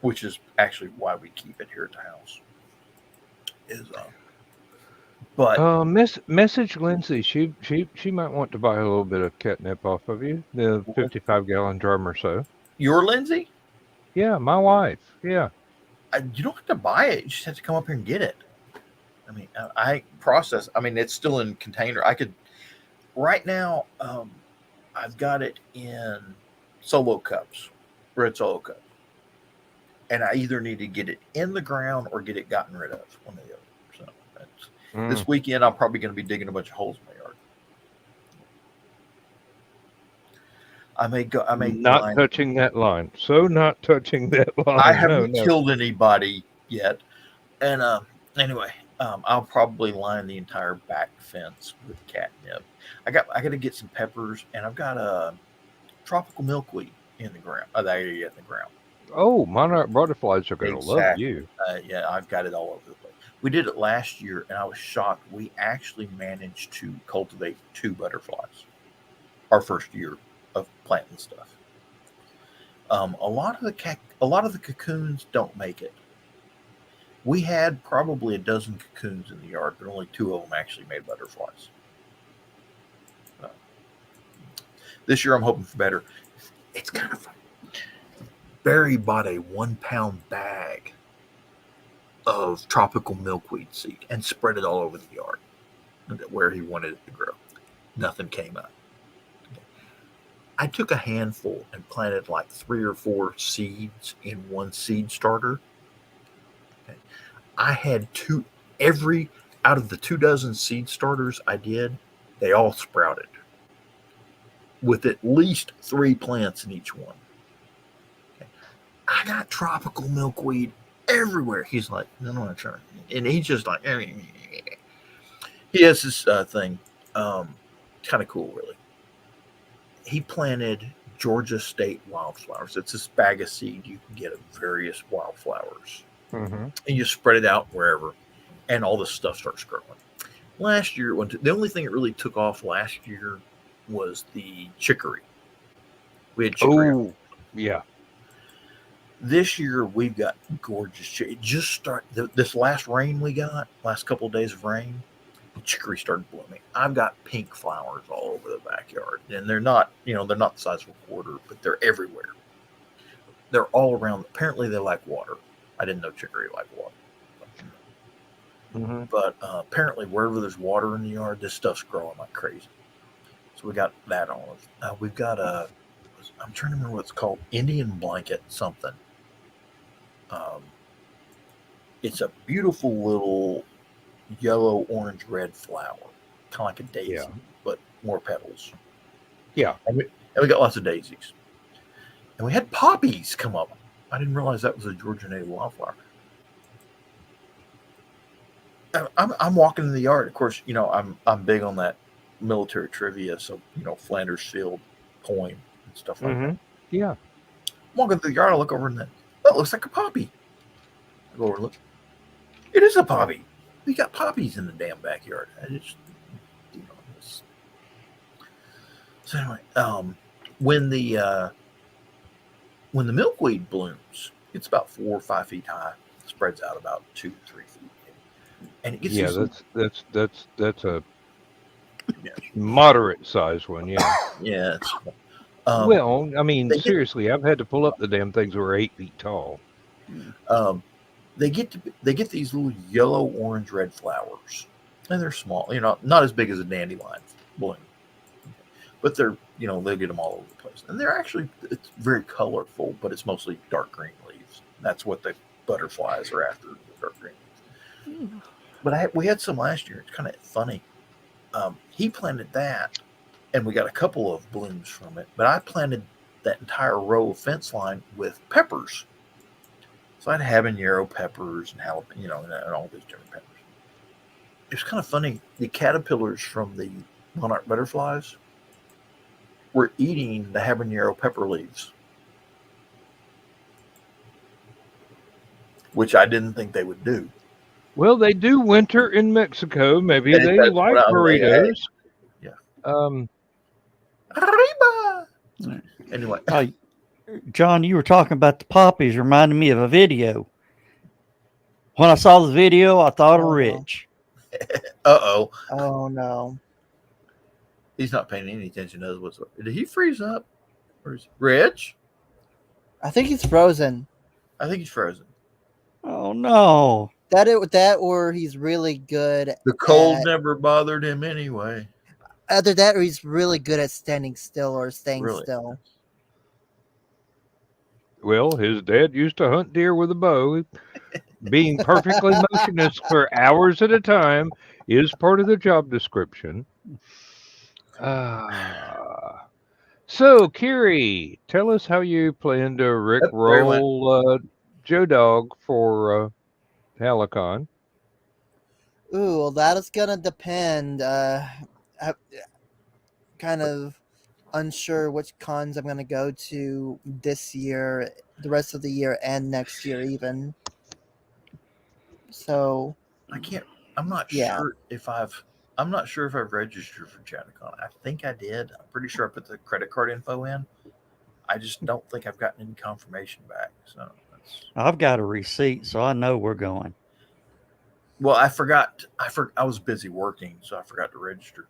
Which is actually why we keep it here at the house. But Message Lindsay. She might want to buy a little bit of catnip off of you. The 55-gallon drum or so. your Lindsay, Yeah, my wife. Yeah. you don't have to buy it. You just have to come up here and get it. I mean, I process. I mean, it's still in container. I could right now. I've got it in solo cups, red solo cups, and I either need to get it in the ground or get it gotten rid of, one or the other. So this weekend, I'm probably going to be digging a bunch of holes in my yard. I may not touching that line. So not touching that line. I haven't killed anybody yet, and anyway, I'll probably line the entire back fence with catnip. I got to get some peppers, and I've got a tropical milkweed in the ground. In the ground. Oh, monarch butterflies are going to love you. Yeah, I've got it all over the place. We did it last year, and I was shocked. We actually managed to cultivate 2 butterflies our first year of planting stuff. A lot of the cocoons don't make it. We had probably a dozen cocoons in the yard, but only 2 of them actually made butterflies. This year, I'm hoping for better. It's kind of Barry bought a 1-pound bag of tropical milkweed seed and spread it all over the yard where he wanted it to grow. Nothing came up. I took a handful and planted like 3 or 4 seeds in one seed starter. I had out of the 2 dozen seed starters I did, they all sprouted with at least 3 plants in each one. I got tropical milkweed everywhere. He's like, no, sure. And he's just like, he has this thing, kind of cool, really. He planted Georgia State wildflowers. It's this bag of seed you can get of various wildflowers. Mm-hmm. And you spread it out wherever, and all this stuff starts growing. Last year, the only thing that really took off last year was the chicory. We had chicory. Oh, yeah. This year we've got gorgeous chicory. It just started. This last rain we got, last couple of days of rain, the chicory started blooming. I've got pink flowers all over the backyard, and they're not the size of a quarter, but they're everywhere. They're all around. Apparently, they like water. I didn't know chicory liked water. Mm-hmm. But apparently, wherever there's water in the yard, this stuff's growing like crazy. So we got that on. We've got I'm trying to remember what it's called, Indian blanket something. It's a beautiful little yellow, orange, red flower, kind of like a daisy, Yeah. but more petals. Yeah. And we got lots of daisies. And we had poppies come up. I didn't realize that was a Georgia native wildflower. I'm walking in the yard. Of course, I'm big on that military trivia. So, Flanders Field poem and stuff like that. Yeah. I'm walking through the yard. I look over and that looks like a poppy. I go over and look. It is a poppy. We got poppies in the damn backyard. So anyway, when the milkweed blooms, it's about 4 or 5 feet high, spreads out about 2 to 3 feet, and it gets that's a moderate size one. Yeah. Yeah. Well, I mean, seriously, I've had to pull up the damn things that were 8 feet tall. They get these little yellow, orange, red flowers, and they're small. Not as big as a dandelion bloom, but they're they get them all over the place, and it's very colorful, but it's mostly dark green leaves. That's what the butterflies are after, the dark green leaves. But we had some last year. It's kind of funny. He planted that, and we got a couple of blooms from it. But I planted that entire row of fence line with peppers. So I had habanero peppers and jalapeno, and all these different peppers. It was kind of funny. The caterpillars from the monarch butterflies were eating the habanero pepper leaves, which I didn't think they would do. Well, they do winter in Mexico. Maybe they like burritos. Yeah. Anyway. John, you were talking about the poppies, reminded me of a video. When I saw the video, I thought of Rich. Uh-oh. Oh, no. He's not paying any attention to us whatsoever. Did he freeze up? Or is Rich? I think he's frozen. I think he's frozen. Oh, no. That or he's really good. The cold never bothered him anyway. Either that or he's really good at standing still or staying still. Well, his dad used to hunt deer with a bow. Being perfectly motionless for hours at a time is part of the job description. So, Kiri, tell us how you plan to rickroll Joe Dog for HallowCon. Ooh, well, that is gonna depend. Kind of unsure which cons I'm gonna go to this year, the rest of the year, and next year even. So I'm not sure if I've registered for ChatterCon. I think I did. I'm pretty sure I put the credit card info in. I just don't think I've gotten any confirmation back. So I've got a receipt, so I know we're going. Well, I forgot. I was busy working, so I forgot to register.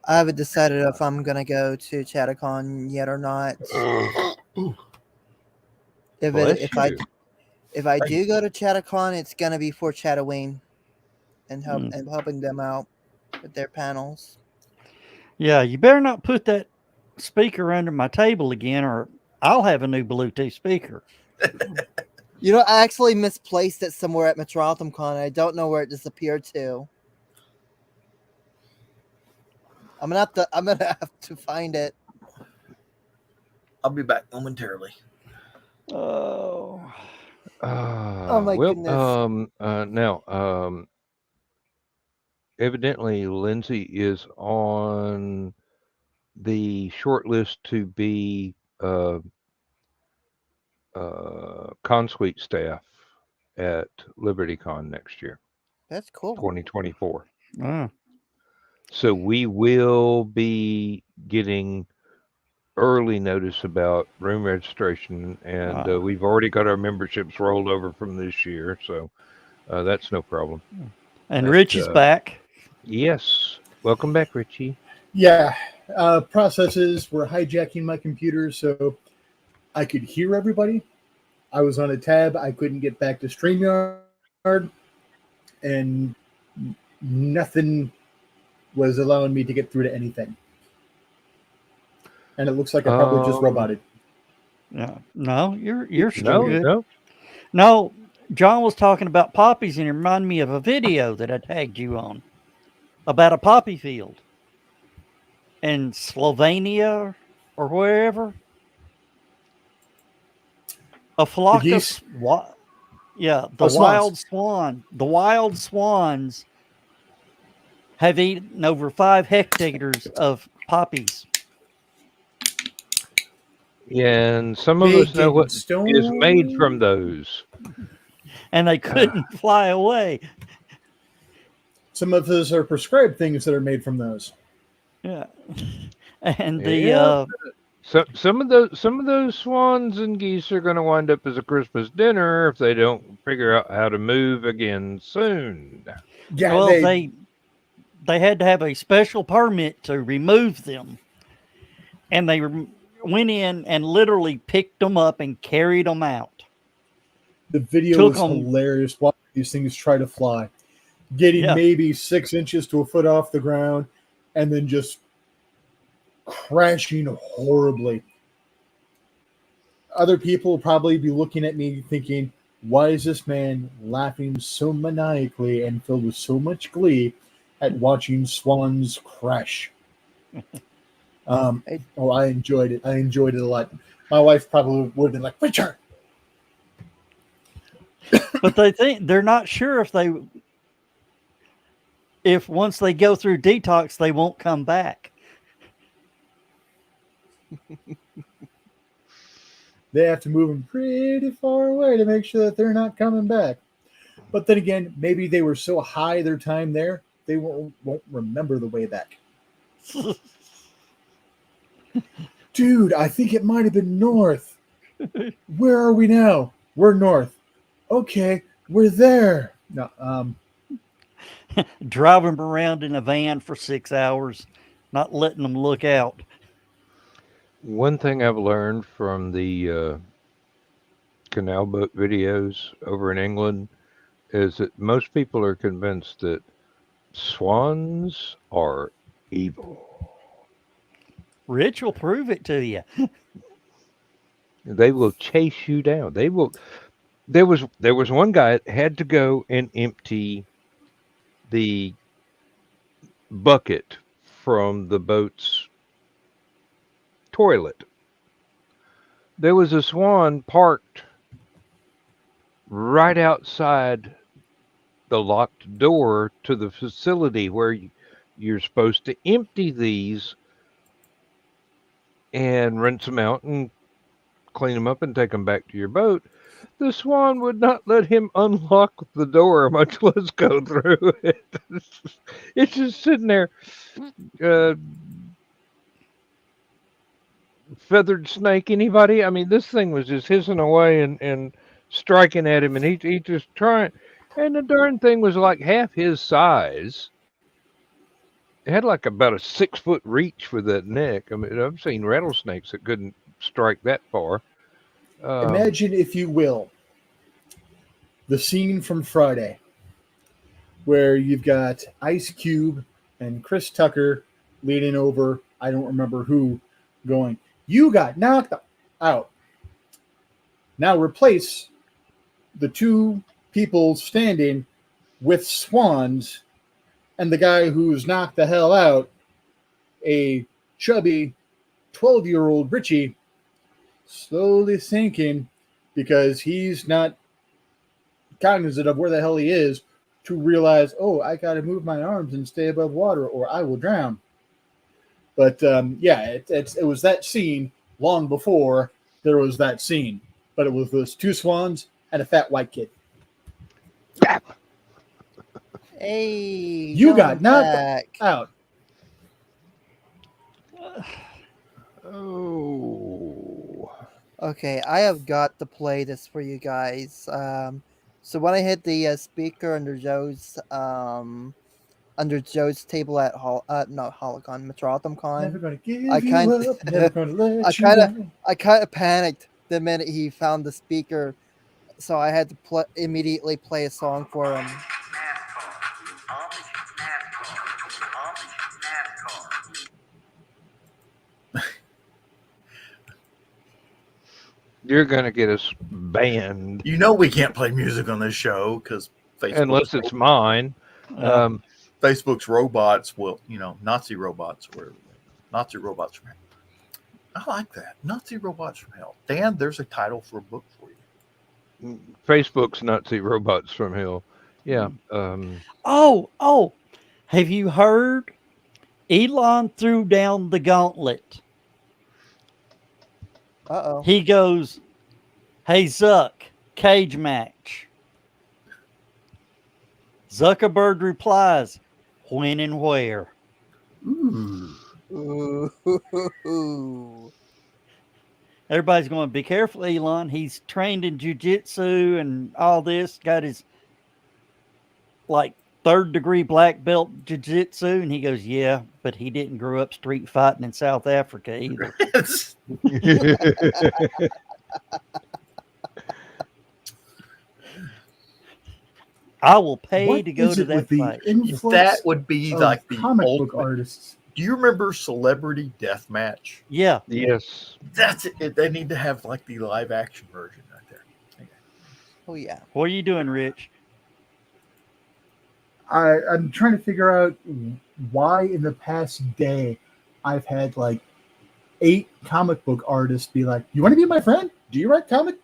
I haven't decided if I'm gonna go to ChatterCon yet or not. If I do go to ChatterCon, it's gonna be for Chatterween and helping them out with their panels. Yeah, you better not put that speaker under my table again, or I'll have a new Bluetooth speaker. I actually misplaced it somewhere at MetropolitanCon. I don't know where it disappeared to. I'm gonna have to find it. I'll be back momentarily. Oh my goodness. Now, evidently Lindsay is on the short list to be Consuite staff at LibertyCon next year. That's cool. 2024. So we will be getting early notice about room registration, and we've already got our memberships rolled over from this year, so that's no problem. And Rich is back. Yes. Welcome back, Richie. Yeah. Processes were hijacking my computer, so I could hear everybody. I was on a tab. I couldn't get back to StreamYard, and nothing was allowing me to get through to anything. And it looks like I probably just roboted. No, you're still good. No. No, John was talking about poppies, and it reminded me of a video that I tagged you on about a poppy field in Slovenia or wherever. A The flock of geese? yeah, Oh, swans. the wild swans have eaten over 5 hectares of poppies, Yeah, and some of us Big know what and is made from stone. those. and they Uh, couldn't fly away. Some of those are prescribed things that are made from those. Yeah, and the yeah, so some of those swans and geese are going to wind up as a Christmas dinner if they don't figure out how to move again soon. Yeah, well, they they had to have a special permit to remove them, and they went in and literally picked them up and carried them out. the video Took was them, hilarious watching these things try to fly. Getting yeah. maybe 6 inches to a foot off the ground and then just crashing horribly. Other people will probably be looking at me thinking, why is this man laughing so maniacally and filled with so much glee at watching swans crash? It, Oh, I enjoyed it. I enjoyed it a lot. My wife probably would have been like, Richard! But they're not sure if once they go through detox they won't come back. They have to move them pretty far away to make sure that they're not coming back. But then again, maybe they were so high their time there, they won't remember the way back. Dude, I think it might have been north. Where are we now? We're north. Okay, we're there. No, Driving them around in a van for 6 hours, not letting them look out. One thing I've learned from the canal boat videos over in England is that most people are convinced that swans are evil. Rich will prove it to you. They will chase you down. They will. There was one guy that had to go and empty the bucket from the boat's toilet. There was a swan parked right outside the locked door to the facility where you're supposed to empty these and rinse them out and clean them up and take them back to your boat. The swan would not let him unlock the door, much less go through it. It's just sitting there, uh, feathered snake. Anybody? I mean, this thing was just hissing away and striking at him, and he just trying. And the darn thing was like half his size. It had like about a 6 foot reach for that neck. I mean, I've seen rattlesnakes that couldn't strike that far. imagine, if you will, the scene from Friday where you've got Ice Cube and Chris Tucker leaning over, I don't remember who, going, you got knocked out. Now replace the two people standing with swans and the guy who's knocked the hell out, a chubby 12-year-old Richie, slowly sinking because he's not cognizant of where the hell he is to realize, oh, I got to move my arms and stay above water or I will drown. But yeah, it was that scene long before there was that scene. But it was those two swans and a fat white kid. hey, You got knocked back. out. Oh. Okay, I have got to play this for you guys. So when I hit the speaker under Joe's table at not HallowCon, MetropolitanCon, Never gonna give I you kind up. Never gonna let I you kind of down. I kind of panicked the minute he found the speaker, so I had to immediately play a song for him. You're gonna get us banned You know we can't play music on this show because unless it's mine. Facebook's robots will, Nazi robots were Nazi robots from hell. I like that. Nazi robots from hell. Dan, there's a title for a book for you. Facebook's Nazi robots from hell. Yeah. Oh, have you heard? Elon threw down the gauntlet. Uh-oh. He goes, "Hey, Zuck, cage match." Zuckerberg replies, "When and where?" Ooh. Everybody's going, "Be careful, Elon. He's trained in jiu-jitsu and all this. Got his, like, 3rd-degree black belt jiu-jitsu." And he goes, "Yeah, but he didn't grow up street fighting in South Africa either." I will pay What to go is to it that with the fight. influx That would be of like the comic book ultimate. artists? Do you remember Celebrity Deathmatch? Yeah. Yes. That's it. They need to have like the live action version right there. Okay. Oh yeah. What are you doing, Rich? I'm trying to figure out why in the past day I've had like 8 comic book artists be like, "You want to be my friend? Do you write comic?"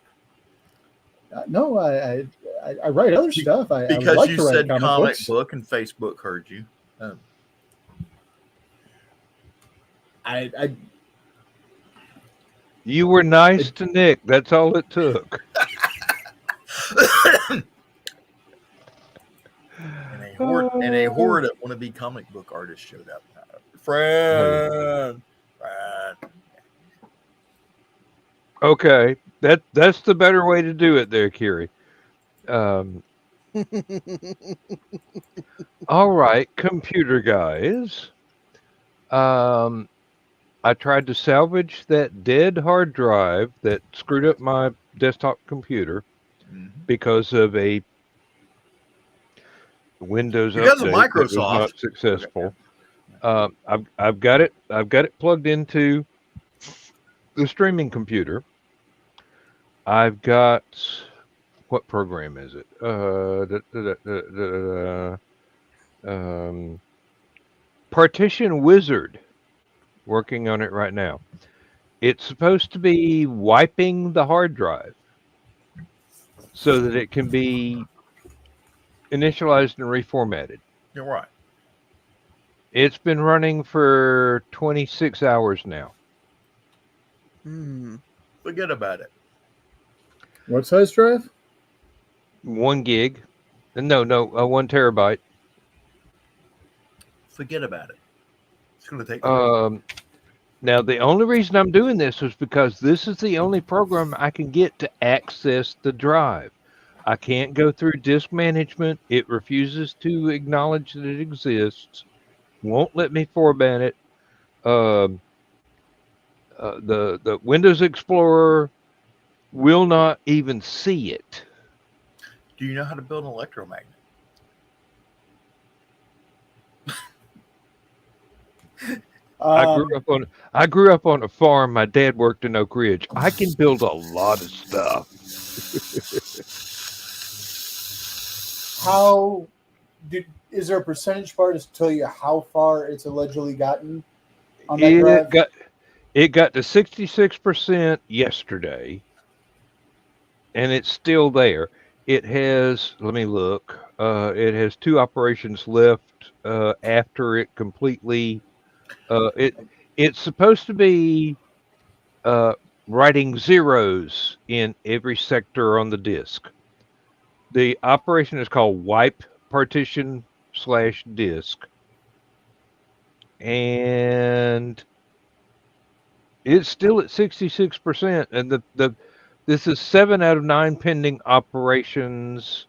No, I write other stuff. I would Because like you to write said comic comic books. book and Facebook heard you. I You were nice to Nick. That's all it took. And a horde of wannabe comic book artists showed up. Friend. Okay, that's the better way to do it, there, Kiri. All right, computer guys. I tried to salvage that dead hard drive that screwed up my desktop computer because of a Windows Because of update that was Microsoft. not successful. I've got it. I've got it plugged into the streaming computer. I've got, what program is it? Partition Wizard, working on it right now. It's supposed to be wiping the hard drive so that it can be initialized and reformatted. You're right. It's been running for 26 hours now. Forget about it. What size drive? 1 gig. No, 1 terabyte. Forget about it. It's going to take. Now, the only reason I'm doing this is because this is the only program I can get to access the drive. I can't go through disk management. It refuses to acknowledge that it exists. Won't let me format it. The Windows Explorer will not even see it. Do you know how to build an electromagnet? I grew up on a farm. My dad worked in Oak Ridge. I can build a lot of stuff. Is there a percentage bar to tell you how far it's allegedly gotten on that drive? It got to 66% yesterday, and it's still there. It has, let me look. It has 2 operations left after it completely. It's supposed to be writing zeros in every sector on the disk. The operation is called wipe partition/disk, and it's still at 66%. And this is 7 out of 9 pending operations.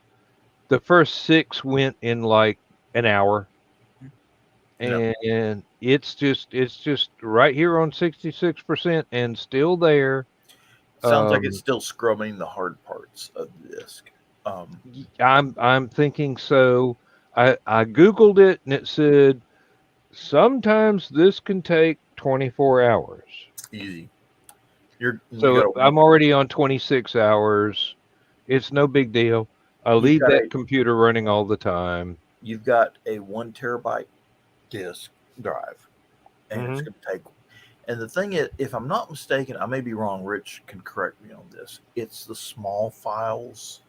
The first 6 went in like an hour. And it's just right here on 66% and still there. Sounds like it's still scrubbing the hard parts of the disk. I'm thinking so. I Googled it and it said sometimes this can take 24 hours. Easy. So I'm already on 26 hours. It's no big deal. I leave that computer running all the time. You've got a 1 terabyte disk drive, and it's going to take. And the thing is, if I'm not mistaken, I may be wrong. Rich can correct me on this. It's the small files.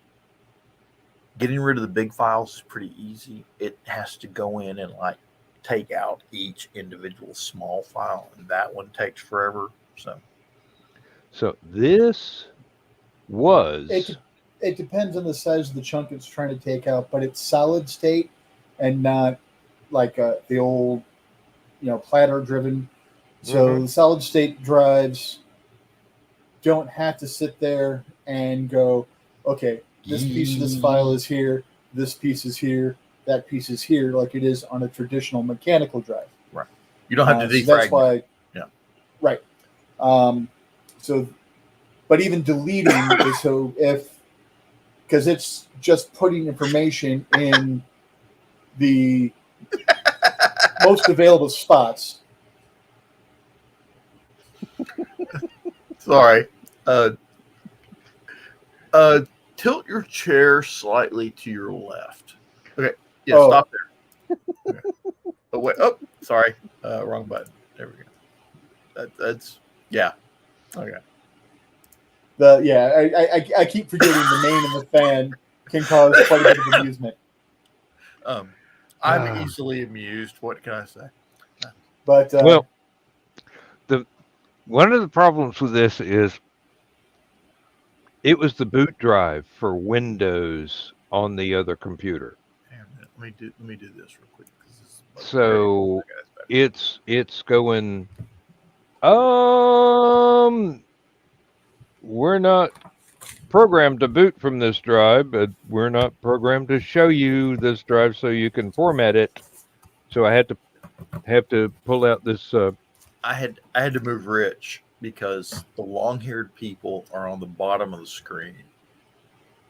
Getting rid of the big files is pretty easy. It has to go in and like take out each individual small file, and that one takes forever. So this was. It depends on the size of the chunk it's trying to take out, but it's solid state and not like the old, platter driven. So the solid state drives don't have to sit there and go, okay, this piece of this file is here, this piece is here, that piece is here, like it is on a traditional mechanical drive. Right. You don't have to defragment. So that's why. Yeah. Right. But even deleting is because it's just putting information in the most available spots. Sorry. Tilt your chair slightly to your left. Okay. Yeah, stop there. Okay. Oh, wait. Oh, sorry. Wrong button. There we go. That's yeah. Okay. I keep forgetting the main and the fan can cause quite a bit of amusement. I'm easily amused. What can I say? But one of the problems with this is it was the boot drive for Windows on the other computer. Let me do this real quick. So it's going. We're not programmed to boot from this drive, but we're not programmed to show you this drive so you can format it. So I had to pull out this. I had to move Rich because the long-haired people are on the bottom of the screen,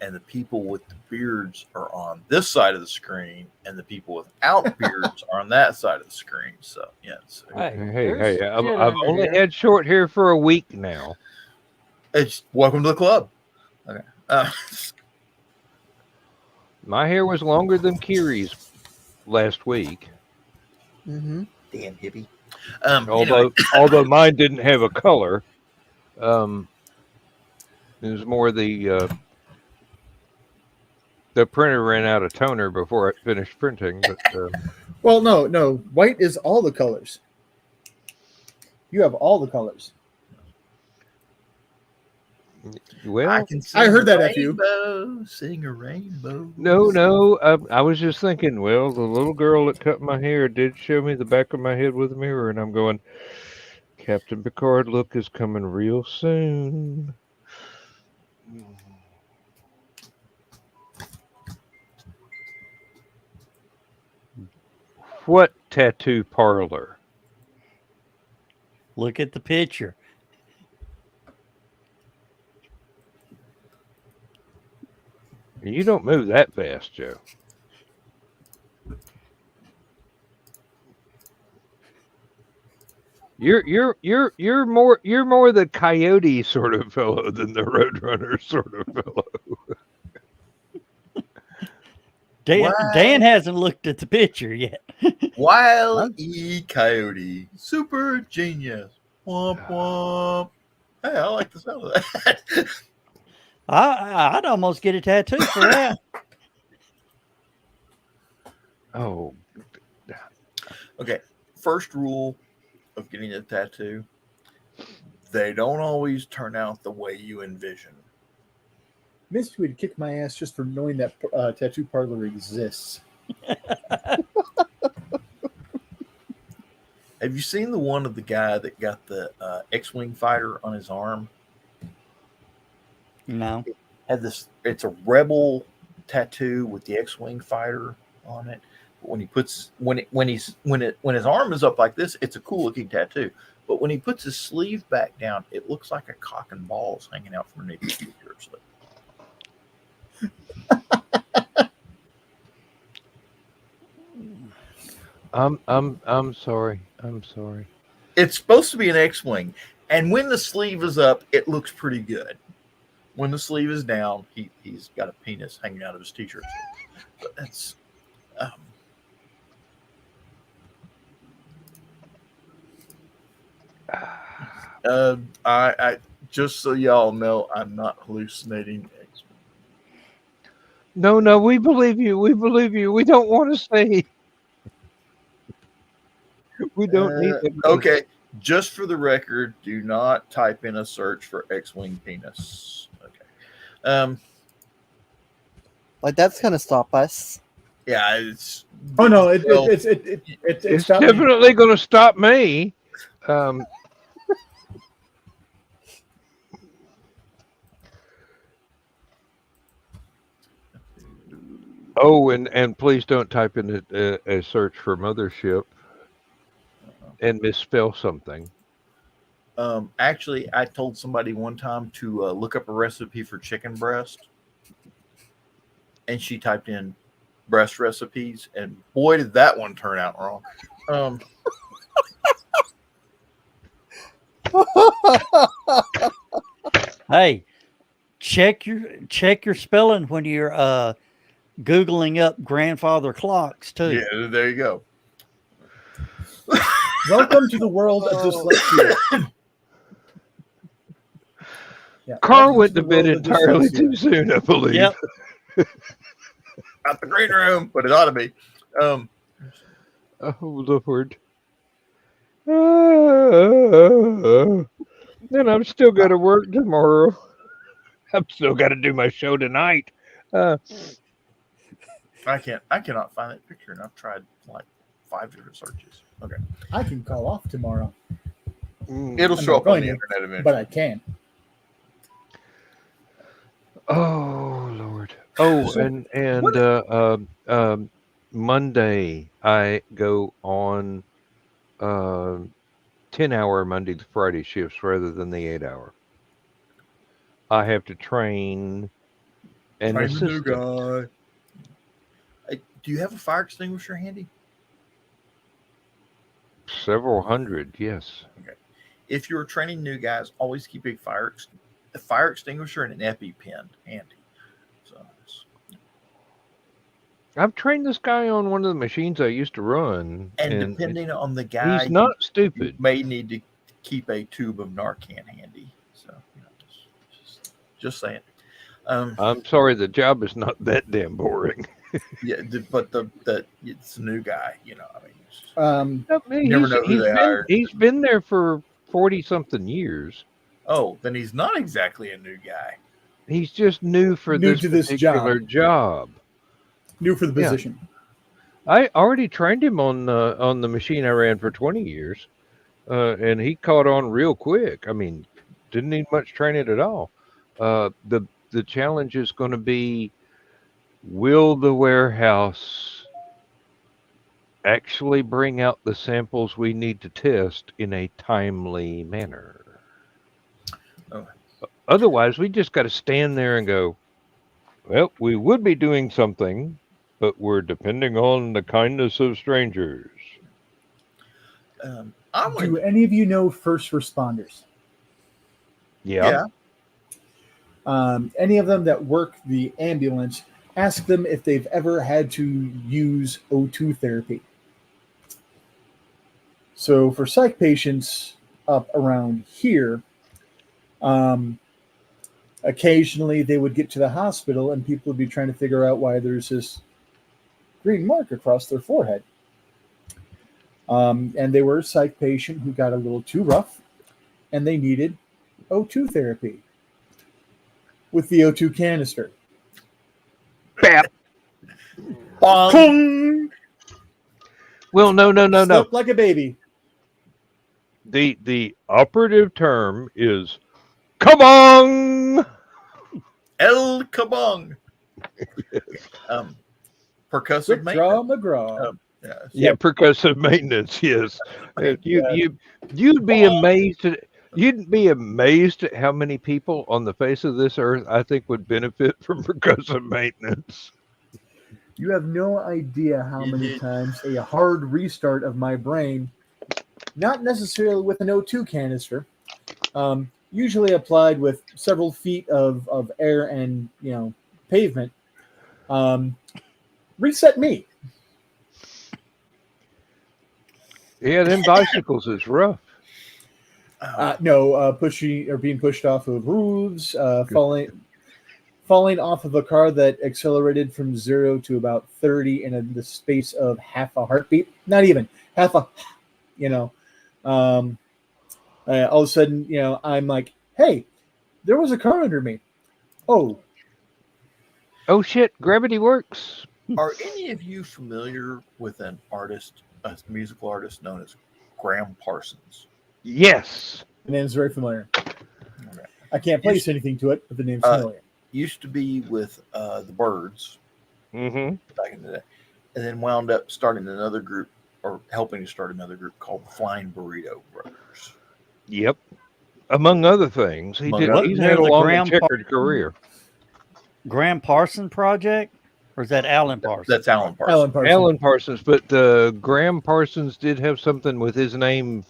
and the people with the beards are on this side of the screen, and the people without beards are on that side of the screen. So yes. Hey! I've only had short hair for a week now. It's welcome to the club. Okay. My hair was longer than Kiri's last week. Damn hippie. Although mine didn't have a color, it was more the printer ran out of toner before it finished printing. But well, no, white is all the colors. You have all the colors. Well, I heard that at you. Sing a rainbow. No. I was just thinking. Well, the little girl that cut my hair did show me the back of my head with a mirror, and I'm going, Captain Picard look is coming real soon. What tattoo parlor? Look at the picture. You don't move that fast, Joe. You're more the coyote sort of fellow than the roadrunner sort of fellow. Dan hasn't looked at the picture yet. Wile E. Coyote, super genius. Womp womp. Hey, I like the sound of that. I'd almost get a tattoo for that. Oh. Okay. First rule of getting a tattoo: they don't always turn out the way you envision. Missed would kick my ass just for knowing that tattoo parlor exists. Have you seen the one of the guy that got the X-wing fighter on his arm? No. Had this. It's a rebel tattoo with the X-wing fighter on it. But when his arm is up like this, it's a cool looking tattoo. But when he puts his sleeve back down, it looks like a cock and balls hanging out from underneath his shirt sleeve. I'm sorry. I'm sorry. It's supposed to be an X-wing, And when the sleeve is up, it looks pretty good. When the sleeve is down, he's got a penis hanging out of his t-shirt. But that's I just so y'all know, I'm not hallucinating. No, we believe you. We believe you. We don't want to say. We don't need it. Okay, just for the record, do not type in a search for X-wing penis. Okay. Like that's gonna stop us. Yeah, it's. Oh no, well, it's It's stopped me. definitely going to stop me. Oh, and please don't type in a search for mothership and misspell something. Actually, I told somebody one time to look up a recipe for chicken breast, and she typed in breast recipes, and boy, did that one turn out wrong. Hey, check your spelling when you're Googling up grandfather clocks too. Yeah, there you go. Welcome to the world of dyslexia. Yeah, Carl welcome went the to bed world of entirely dyslexia. too soon, I believe. Yep. Not the green room, but it ought to be. Oh Lord. Then I'm still got to work tomorrow. I've still got to do my show tonight. I cannot find that picture, and I've tried like 5 different searches. Okay, I can call off tomorrow, it'll I'm show not up on going the to, internet eventually. but I can. Oh Lord. Oh, and Monday I go on 10-hour Monday to Friday shifts rather than the 8-hour. I have to train an Train the new assistant. guy. Hey, do you have a fire extinguisher handy? Several hundred, yes. Okay. If you're training new guys, always keep a fire extinguisher and an EpiPen handy. So, I've trained this guy on one of the machines I used to run, and and depending on the guy, he's not you stupid. may need to keep a tube of Narcan handy. So, just saying. I'm sorry, the job is not that damn boring. Yeah, but it's a new guy. I mean, I mean, you never know who they hired. He's been there for 40-something years. Oh, then he's not exactly a new guy. He's just new for New this to this particular job. New for the Yeah. position. I already trained him on the machine I ran for 20 years, and he caught on real quick. I mean, didn't need much training at all. The challenge is going to be, will the warehouse actually bring out the samples we need to test in a timely manner? Oh. Otherwise, we just got to stand there and go, well, we would be doing something, but we're depending on the kindness of strangers. Do any of you know first responders? Yeah. Any of them that work the ambulance, ask them if they've ever had to use O2 therapy. So for psych patients up around here, occasionally they would get to the hospital and people would be trying to figure out why there's this green mark across their forehead. And they were a psych patient who got a little too rough and they needed O2 therapy with the O2 canister. Bap. Bong! Well, no. Slept like a baby. The operative term is kabong. El Kabong. Percussive Draw maintenance. McGraw. Yes. Yeah, percussive maintenance. Yes, you'd be amazed at. You'd be amazed at how many people on the face of this earth I think would benefit from percussive maintenance. You have no idea how many times a hard restart of my brain, not necessarily with an O2 canister, usually applied with several feet of air and pavement. Reset me. Yeah, them bicycles is rough. No, pushing or being pushed off of roofs, falling off of a car that accelerated from 0 to about 30 in the space of half a heartbeat. Not even half a, all of a sudden, I'm like, hey, there was a car under me. Oh, Oh shit, gravity works. Are any of you familiar with an artist, a musical artist known as Graham Parsons? Yes. the name's very familiar. Okay. I can't place anything to it, but the name's familiar. Used to be with the Birds Mm-hmm. back in the day, and then wound up starting another group or helping to start another group called the Flying Burrito Brothers. Yep. Among other things, Among he's Wasn't had there a the long and checkered career. Graham Parson project, or is that Alan Parsons? That's Alan Parsons. Alan Parsons. Alan Parsons, but Graham Parsons did have something with his name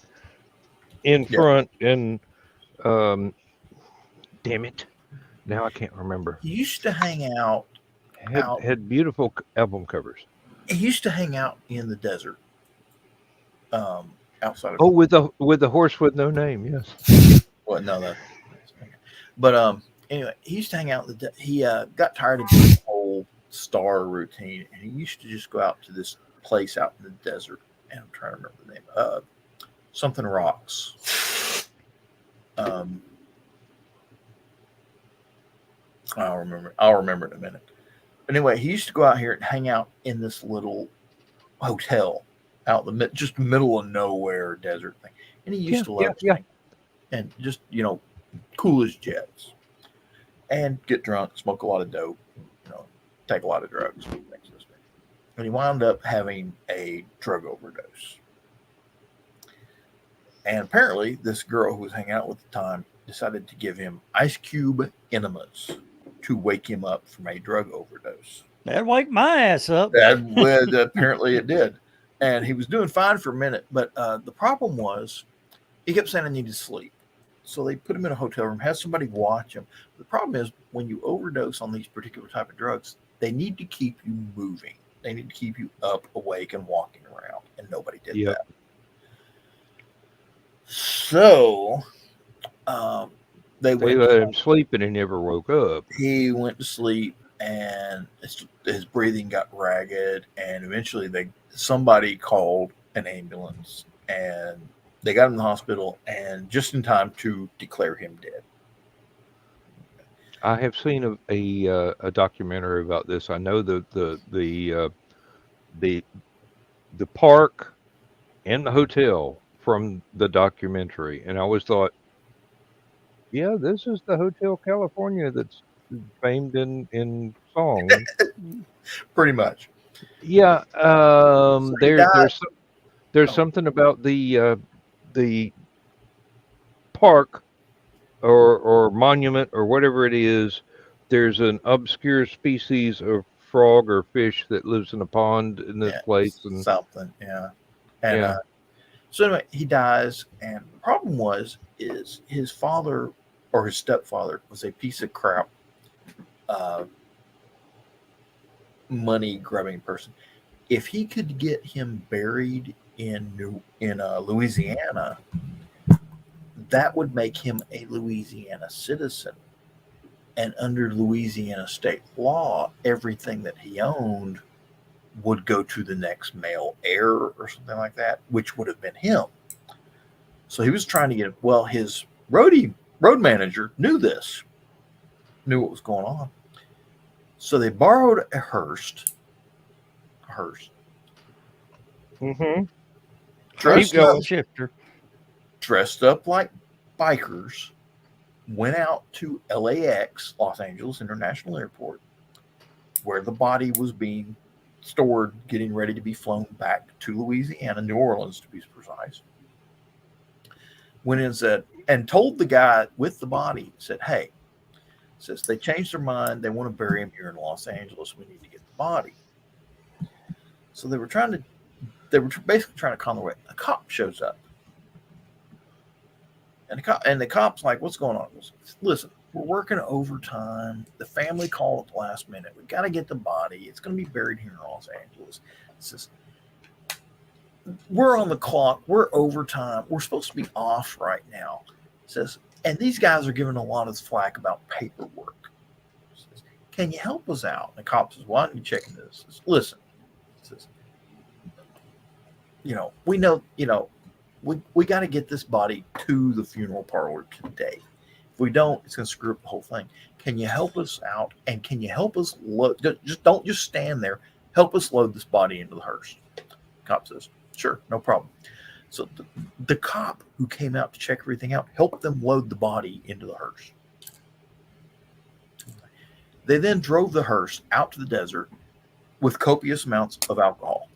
in front, and damn it, now I can't remember. He used to hang out. Had beautiful album covers. He used to hang out in the desert, outside of. Oh, with the horse with no name. Yes. Well, no, that. But anyway, he used to hang out. He got tired of doing the whole star routine, and he used to just go out to this place out in the desert. And I'm trying to remember the name. Something Rocks. I'll remember in a minute. Anyway, he used to go out here and hang out in this little hotel out in the just middle of nowhere desert thing, and he used to love to and just cool as jets, and get drunk, smoke a lot of dope, take a lot of drugs, things like that. And he wound up having a drug overdose. And apparently, this girl who was hanging out with the time decided to give him ice cube enemas to wake him up from a drug overdose. That'd wake my ass up. Apparently it did. And he was doing fine for a minute, but the problem was he kept saying I need to sleep. So they put him in a hotel room, had somebody watch him. The problem is when you overdose on these particular type of drugs, they need to keep you moving. They need to keep you up, awake, and walking around. And nobody did that. So they let him sleep and he never woke up. He went to sleep and his breathing got ragged, and eventually somebody called an ambulance and they got him in the hospital, and just in time to declare him dead. I have seen a documentary about this. I know the park and the hotel from the documentary, and I always thought, yeah, this is the Hotel California that's famed in song. Pretty much. Yeah. There's something about the park or monument or whatever it is. There's an obscure species of frog or fish that lives in a pond in this place, and something. Yeah. And so anyway, he dies, and the problem is his father or his stepfather was a piece of crap, money grubbing person. If he could get him buried in Louisiana, that would make him a Louisiana citizen. And under Louisiana state law, everything that he owned would go to the next male heir or something like that, which would have been him. So he was trying to get, his road manager knew what was going on. So they borrowed a hearse. Mm-hmm. Dressed up like bikers, went out to LAX, Los Angeles International Airport, where the body was being stored, getting ready to be flown back to Louisiana, New Orleans to be precise. Went in and told the guy with the body, said, hey, says they changed their mind. They want to bury him here in Los Angeles. We need to get the body. So they were basically trying to con their way. A cop shows up. And the cop's like, what's going on? He goes, listen, we're working overtime. The family called at the last minute. We got to get the body. It's going to be buried here in Los Angeles. He says, we're on the clock. We're overtime. We're supposed to be off right now. He says, and these guys are giving a lot of flack about paperwork. He says, can you help us out? And the cop says, why aren't you checking this? He says, listen, he says, we know, we got to get this body to the funeral parlor today. If we don't, it's going to screw up the whole thing. Can you help us out? And can you help us load? Don't just stand there. Help us load this body into the hearse. Cop says, sure, no problem. So the cop who came out to check everything out helped them load the body into the hearse. They then drove the hearse out to the desert with copious amounts of alcohol.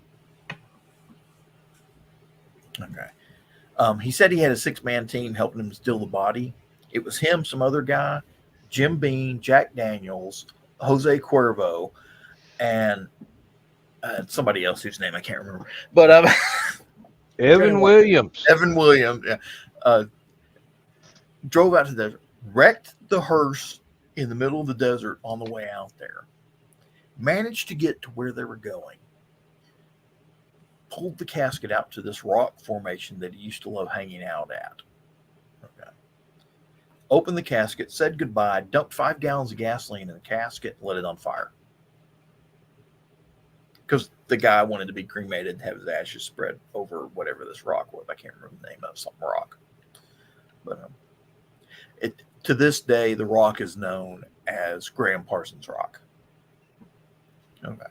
Okay. He said he had a 6-man team helping him steal the body. It was him, some other guy, Jim Beam, Jack Daniels, Jose Cuervo, and somebody else whose name I can't remember. But Evan Williams. Evan Williams, yeah. Drove out to the desert, wrecked the hearse in the middle of the desert on the way out there. Managed to get to where they were going. Pulled the casket out to this rock formation that he used to love hanging out at. Okay. Opened the casket, said goodbye, dumped 5 gallons of gasoline in the casket, and lit it on fire. Because the guy wanted to be cremated and have his ashes spread over whatever this rock was. I can't remember the name of some rock. But to this day, the rock is known as Graham Parsons Rock. Okay.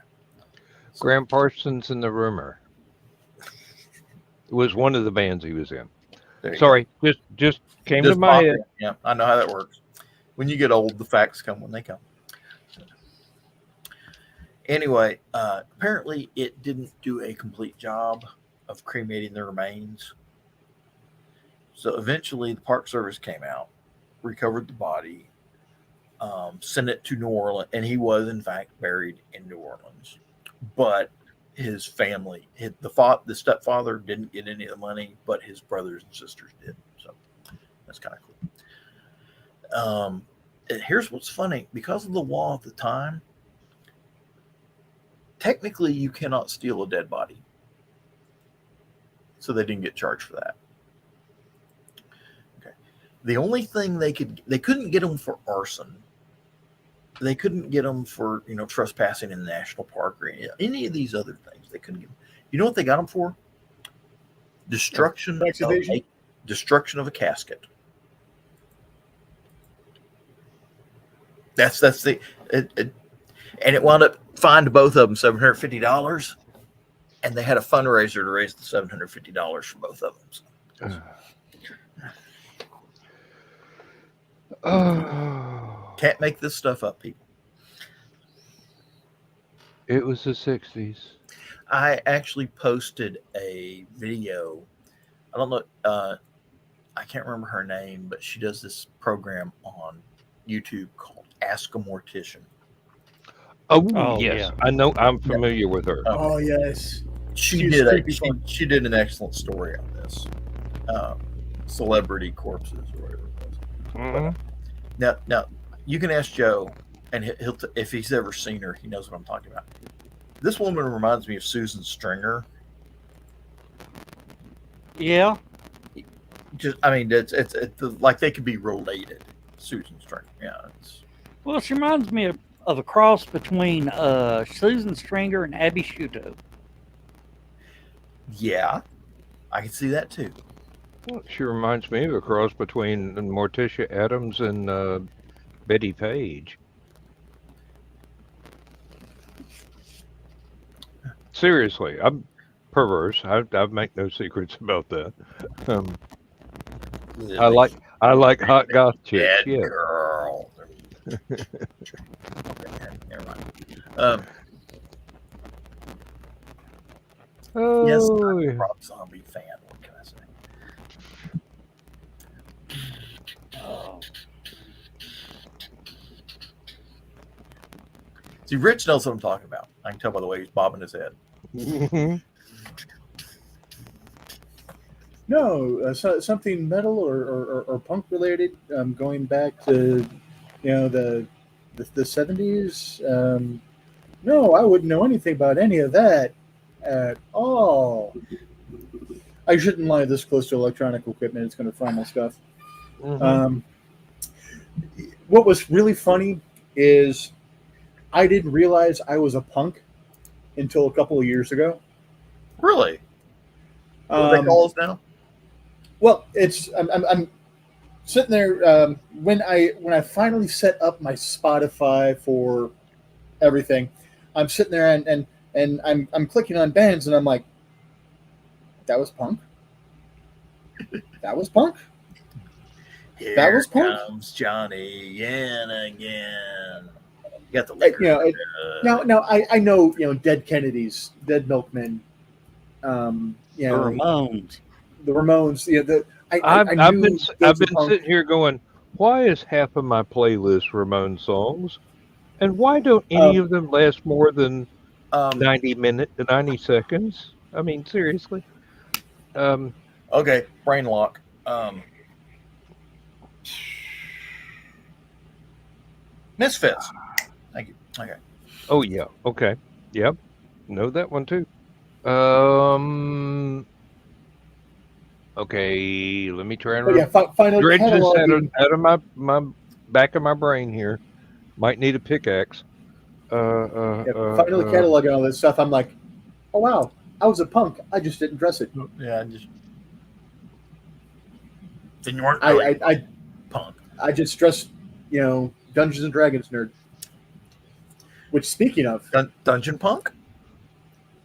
Graham Parsons and the Rumor. It was one of the bands he was in. Sorry, just came to my head. Yeah, I know how that works. When you get old, the facts come when they come. Anyway, apparently it didn't do a complete job of cremating the remains. So eventually the Park Service came out, recovered the body, sent it to New Orleans, and he was in fact buried in New Orleans. But his family, the stepfather didn't get any of the money, but his brothers and sisters did. So that's kind of cool. And here's what's funny. Because of the law at the time, technically you cannot steal a dead body. So they didn't get charged for that. Okay. The only thing they couldn't get them for arson. They couldn't get them for, trespassing in the national park or any of these other things. They couldn't get them. You know what they got them for? Destruction of a casket. That's the and it wound up fined both of them $750, and they had a fundraiser to raise the $750 for both of them. So. Can't make this stuff up, people. It was the 60s. I actually posted a video. I don't know. I can't remember her name, but she does this program on YouTube called Ask a Mortician. Oh yes, yeah. I know. I'm familiar with her. Oh yes, she did an excellent story on this. Celebrity corpses or whatever it was. Mm-hmm. Now you can ask Joe, and he'll if he's ever seen her, he knows what I'm talking about. This woman reminds me of Susan Stringer. Yeah. It's like they could be related. Susan Stringer. Yeah. Well, she reminds me of a cross between Susan Stringer and Abby Shuto. Yeah, I can see that too. Well, she reminds me of a cross between Morticia Adams and Betty Page. Seriously, I'm perverse. I make no secrets about that. I like hot goth chicks. Yeah. Girl. Okay, never mind. Yes, I'm a Rob Zombie fan. What can I say? See, Rich knows what I'm talking about. I can tell by the way he's bobbing his head. No, something metal or punk related, going back to the 70s. No, I wouldn't know anything about any of that at all. I shouldn't lie this close to electronic equipment. It's going to find my stuff. Mhm. What was really funny is I didn't realize I was a punk until a couple of years ago. Really? What do they call us now? Well, I'm sitting there when I finally set up my Spotify for everything. I'm sitting there and I'm clicking on bands and I'm like, that was punk. That was punk. Here That was punk. comes Johnny in again. You got the liquor. Now I know Dead Kennedys, Dead Milkmen, The Ramones. the Ramones. I've I been knew I've those were been punk. sitting here going, why is half of my playlist Ramon songs, and why don't any of them last more than 90 seconds? I mean, seriously. Okay, brain lock. Misfits. Thank you. Okay. Oh yeah. Okay. Yep. Know that one too. Okay. Let me try and But yeah, final dredge this cataloging. out of my back of my brain here. Might need a pickaxe. Finally cataloging all this stuff. I'm like, oh wow, I was a punk. I just didn't dress it. Yeah, then you weren't really I punk. I just dressed, Dungeons and Dragons nerd. Which, speaking of, Dungeon punk.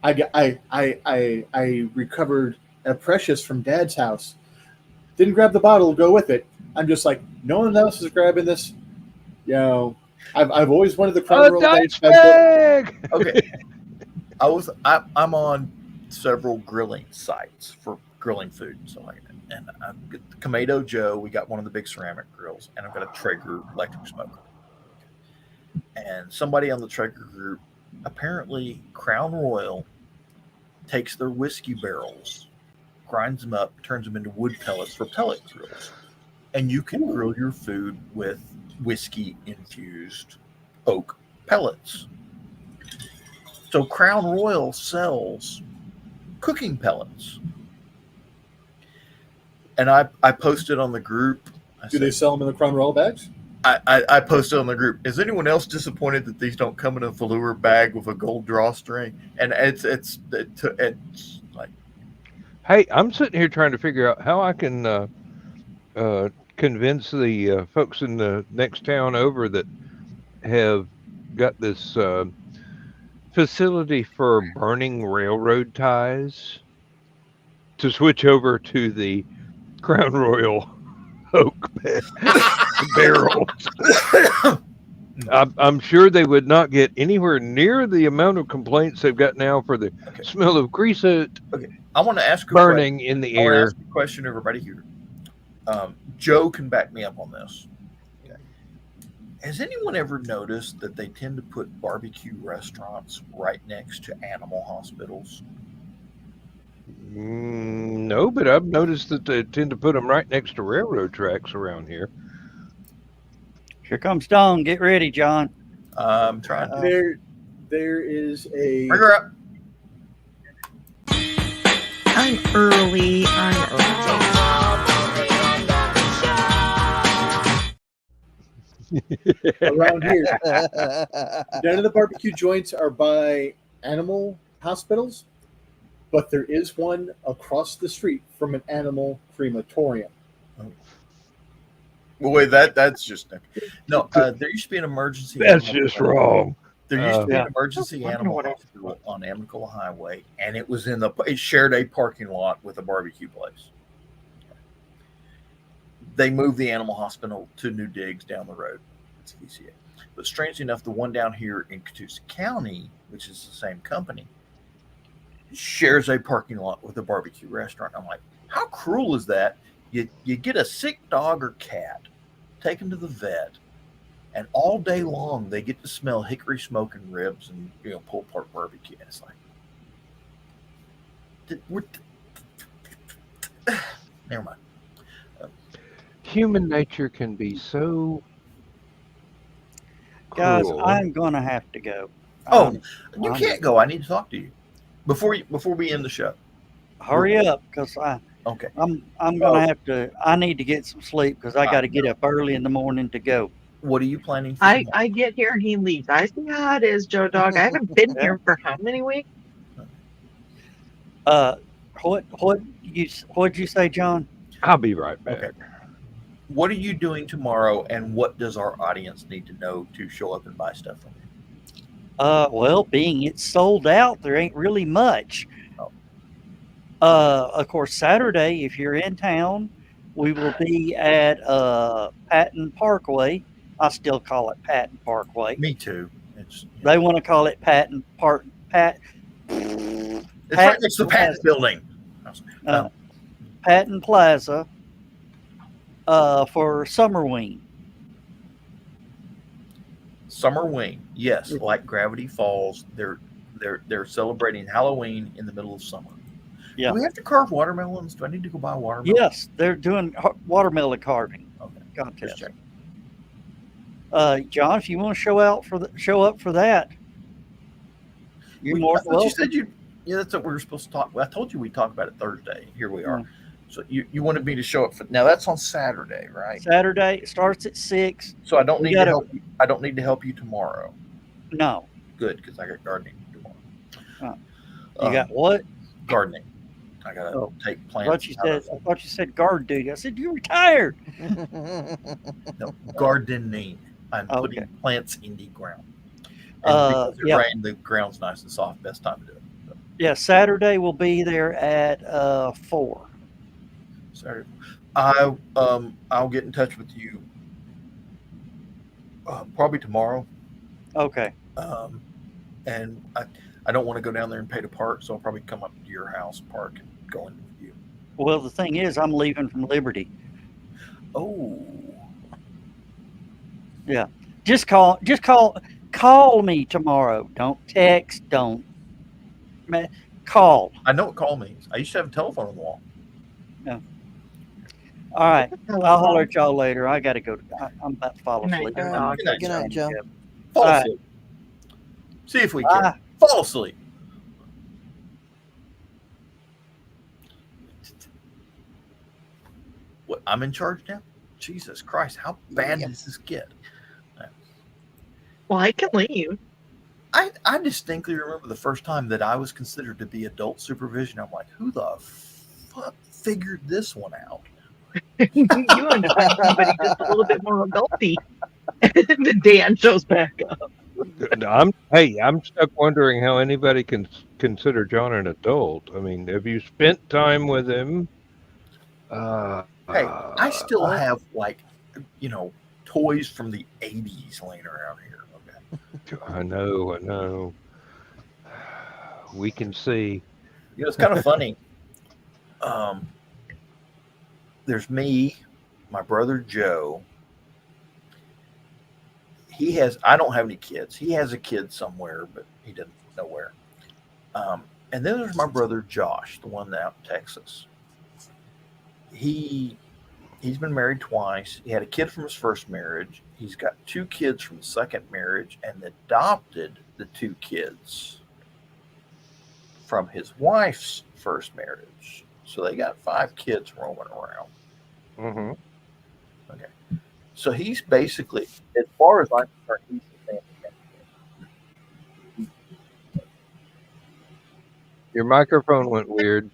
I recovered a Precious from Dad's house. Didn't grab the bottle to go with it. I'm just like, no one else is grabbing this. I've always wanted the Crown Royal dice Dice bag. Okay. I'm on several grilling sites for grilling food and stuff like that. And Kamado Joe, we got one of the big ceramic grills, and I've got a Traeger electric smoker. And somebody on the Traeger group, apparently Crown Royal takes their whiskey barrels, grinds them up, turns them into wood pellets for pellet grills. And you can grill your food with whiskey infused oak pellets. So Crown Royal sells cooking pellets. And I posted on the group. Do they sell them in the Crown Royal bags? I posted on the group. Is anyone else disappointed that these don't come in a velour bag with a gold drawstring? And it's like, Hey, I'm sitting here trying to figure out how I can convince the folks in the next town over that have got this facility for burning railroad ties to switch over to the Crown Royal oak barrels. I'm sure they would not get anywhere near the amount of complaints they've got now for the smell of grease I want to ask burning in the I want to air. ask a question to everybody here. Joe can back me up on this. Okay. Has anyone ever noticed that they tend to put barbecue restaurants right next to animal hospitals? No, but I've noticed that they tend to put them right next to railroad tracks around here. Here comes Dawn. Get ready, John. I'm trying to. There is a. Bring her up. I'm early. Around here, none of the barbecue joints are by animal hospitals, but there is one across the street from an animal crematorium. Well, wait, that's just no. There used to be an emergency. That's just wrong. There used to be an emergency animal hospital on Amical Highway, and it was it shared a parking lot with a barbecue place. They moved the animal hospital to New Digs down the road. It's VCA. But strangely enough, the one down here in Catoosa County, which is the same company, shares a parking lot with a barbecue restaurant. I'm like, how cruel is that? You get a sick dog or cat, take them to the vet, and all day long they get to smell hickory smoking ribs and pulled pork barbecue. And it's like, Never mind. Human nature can be so Guys, cruel. I'm gonna have to go. Oh, Um, you I'm- can't go. I need to talk to you before we end the show. hurry up, because Okay. I'm gonna have to. I need to get some sleep because I got to get up early in the morning to go. What are you planning for I tomorrow? get here and he leaves. I see how it is, Joe Dog. I haven't been Yeah. here for how many weeks? What'd you say, John? I'll be right back. Okay. What are you doing tomorrow, and what does our audience need to know to show up and buy stuff from you? Well, being it's sold out, there ain't really much. Oh. Of course, Saturday, if you're in town, we will be at Patton Parkway. I still call it Patton Parkway. Me too. It's They want to call it Patton Park. it's right next to the Patton building. Patton Plaza for Summerween. Summer Wing, yes, like Gravity Falls. They're celebrating Halloween in the middle of summer. Yeah. Do we have to carve watermelons? Do I need to go buy watermelons? Yes, they're doing watermelon carving Okay. contest. Just check. John, if you want to show up for that, you're more I thought welcome. you said you. Yeah, that's what we were supposed to talk. Well, I told you we'd talk about it Thursday. Here we are. Mm. So you wanted me to show up for now. That's on Saturday, right? Saturday it starts at 6. So I don't We need gotta- to help you. I don't need to help you tomorrow. No, Good, because I got gardening tomorrow. you got what? Gardening. I gotta Oh, take I plants. thought you said guard duty. I said you retired. No, gardening. I'm putting Okay. plants in the ground. And because it Yeah. rained, the ground's nice and soft. Best time to do it. So, Yeah, Saturday we'll be there at 4. Saturday. I'll get in touch with you probably tomorrow. Okay. And I don't want to go down there and pay to park, so I'll probably come up to your house, park, and go in with you. Well, the thing is, I'm leaving from Liberty. Oh, Yeah. Just call me tomorrow. Don't text. Don't call. I know what call means. I used to have a telephone on the wall. All right. I'll holler at y'all later. I got to go. I'm about to fall Good night, asleep. Joe I'm Dog. gonna Good night, Joe. Fall All right. asleep. See if we Bye. can. Fall asleep. What? I'm in charge now? Jesus Christ. How bad Yes. does this get? Well, I can leave. I distinctly remember the first time that I was considered to be adult supervision. I'm like, who the fuck figured this one out? You and somebody just a little bit more adulty. The Dan shows back up. I'm stuck wondering how anybody can consider John an adult. I mean, have you spent time with him? Hey, I still have toys from the 80s laying around here. Okay. I know. We can see. It's kind of funny. There's me, my brother Joe. I don't have any kids. He has a kid somewhere, but he doesn't know where. And then there's my brother Josh, the one out in Texas. He's been married twice. He had a kid from his first marriage. He's got 2 kids from the second marriage and adopted the 2 kids from his wife's first marriage. So they got 5 kids roaming around. Mm-hmm. Okay. So he's basically, as far as I'm concerned, he's the family. Your microphone went weird.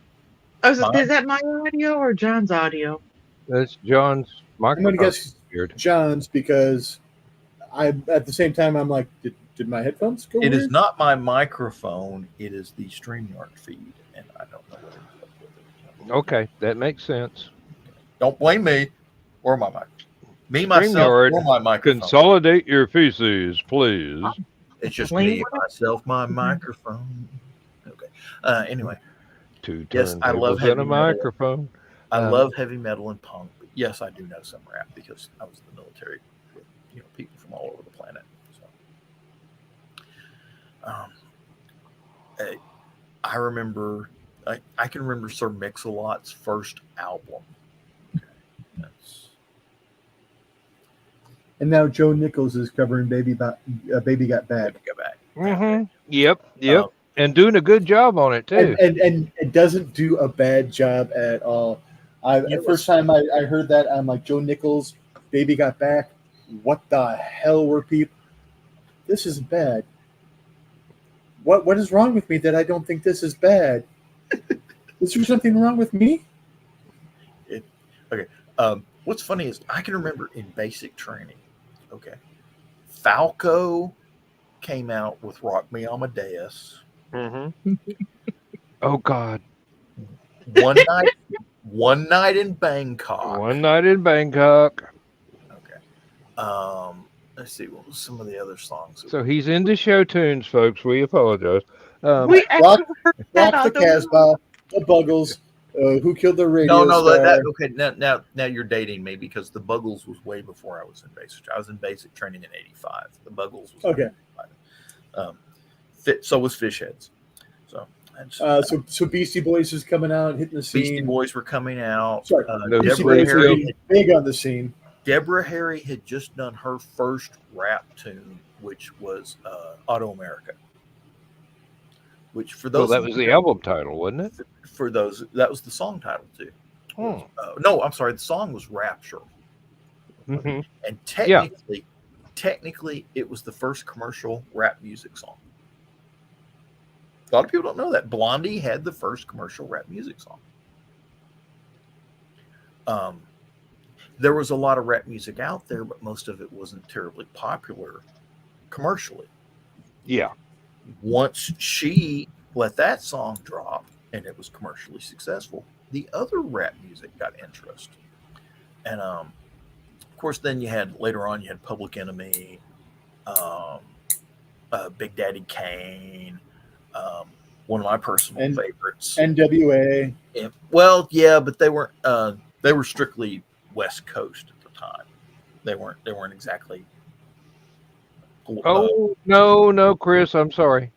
Is that my audio or John's audio? That's John's I'm going microphone. to guess Weird. John's because at the same time I'm like, did my headphones go It weird? is not my microphone. It is the StreamYard feed, and I don't know what it is with it. Okay, that makes sense. Don't blame me or my microphone. Me, myself, StreamYard, or my microphone. Consolidate your feces, please. It's just Blame me, what? myself, my microphone. Okay. Anyway, 2 Yes, I love turntables and a heavy metal. microphone. I love heavy metal and punk, but yes, I do know some rap because I was in the military with people from all over the planet. So, I remember I can remember Sir Mix-a-Lot's first album. That's And now Joe Nichols is covering Baby Got Bad. Go back. Mm-hmm. Yep. Um, And doing a good job on it too. And it doesn't do a bad job at all. The first time I heard that, I'm like, Joe Nichols, Baby Got Back. What the hell were people? This is bad. What is wrong with me that I don't think this is bad? Is there something wrong with me? Okay. What's funny is I can remember in basic training. Okay. Falco came out with Rock Me Amadeus. Mm-hmm. Oh God. One night in Bangkok. One night in Bangkok. Okay. Let's see. What was some of the other songs? So he's into show tunes, folks. We apologize. We Rock, actually heard that Rock on the Casbah, the Buggles, Who Killed the Radio No, Star. okay. Now you're dating me because the Buggles was way before I was in basic. I was in basic training in '85. The Buggles was Okay. 85. So was Fishheads. So So Beastie Boys is coming out, hitting the scene. Beastie Boys were coming out. Sorry, No, Beastie Deborah Boys are Harry. getting big on the scene. Deborah Harry had just done her first rap tune, which was Auto America. Which for Well, those that was the album title, wasn't it? for those that was the song title too. Oh. No, I'm sorry. The song was Rapture, Mm-hmm. and Yeah. technically, it was the first commercial rap music song. A lot of people don't know that Blondie had the first commercial rap music song. There was a lot of rap music out there, but most of it wasn't terribly popular commercially. Yeah. Once she let that song drop and it was commercially successful, the other rap music got interest. And of course, then you had Public Enemy, Big Daddy Kane, one of my personal favorites, NWA. Well, yeah, but they weren't. They were strictly West Coast at the time. They weren't exactly. Oh no, Chris. I'm sorry.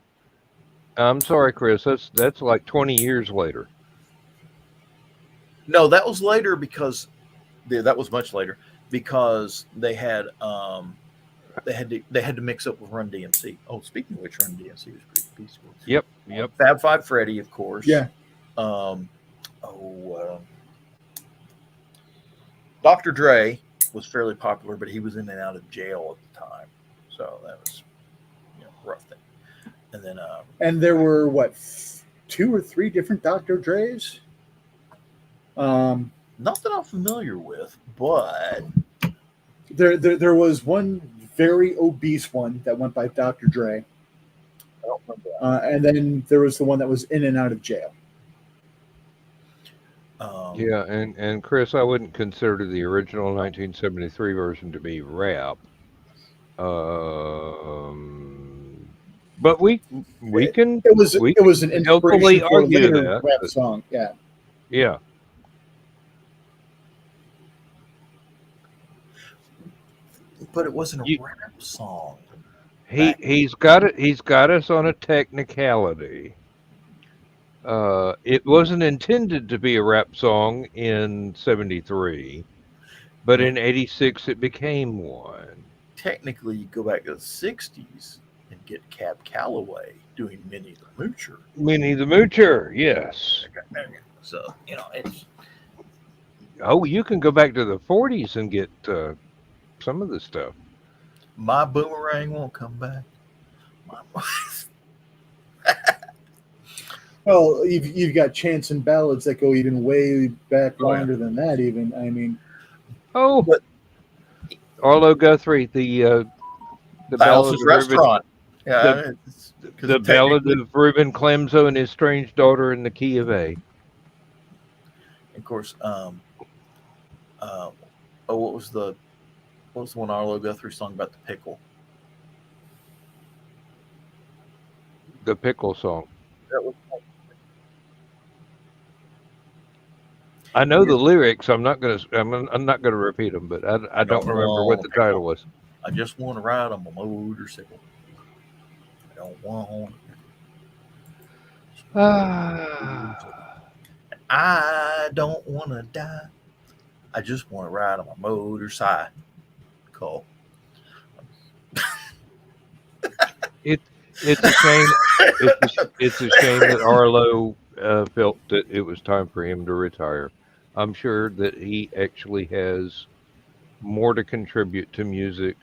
Chris. That's like 20 years later. No, that was later because that was much later because they had to mix up with Run DMC. Oh, speaking of which, Run DMC was pretty peaceful. Yep. Fab Five Freddy, of course. Yeah. Dr. Dre was fairly popular, but he was in and out of jail at the time, so that was a rough thing. And then And there were what, 2 or 3 different Dr. Dre's? not that I'm familiar with, but There was one very obese one that went by Dr. Dre. I don't remember that. And then there was the one that was in and out of jail. Yeah, and Chris, I wouldn't consider the original 1973 version to be rap. But we can. It was an helpfully inspiration for a argue later that, rap but- song. Yeah. Yeah. But it wasn't a rap song. He's got it. He's got us on a technicality. It wasn't intended to be a rap song in '73, but in '86 it became one. Technically, you go back to the '60s and get Cab Calloway doing Minnie the Moocher. Minnie the Moocher, yes. So it's. Oh, you can go back to the '40s and get some of the stuff. My boomerang won't come back. Well, you've got chants and ballads that go even way back longer than that. Even Oh, but Arlo Guthrie, the ballad of Restaurant. Reuben, the ballad of Reuben Clemso and his strange daughter in the key of A. Of course, what was the one Arlo Guthrie song about the pickle? The pickle song. That was. I know the lyrics. I'm not gonna repeat them, but I don't remember what the title was. I just want to ride on my motorcycle. I don't want. Ah, I don't want to die. I just want to ride on my motorcycle. it it's a shame. It's a shame that Arlo felt that it was time for him to retire. I'm sure that he actually has more to contribute to music,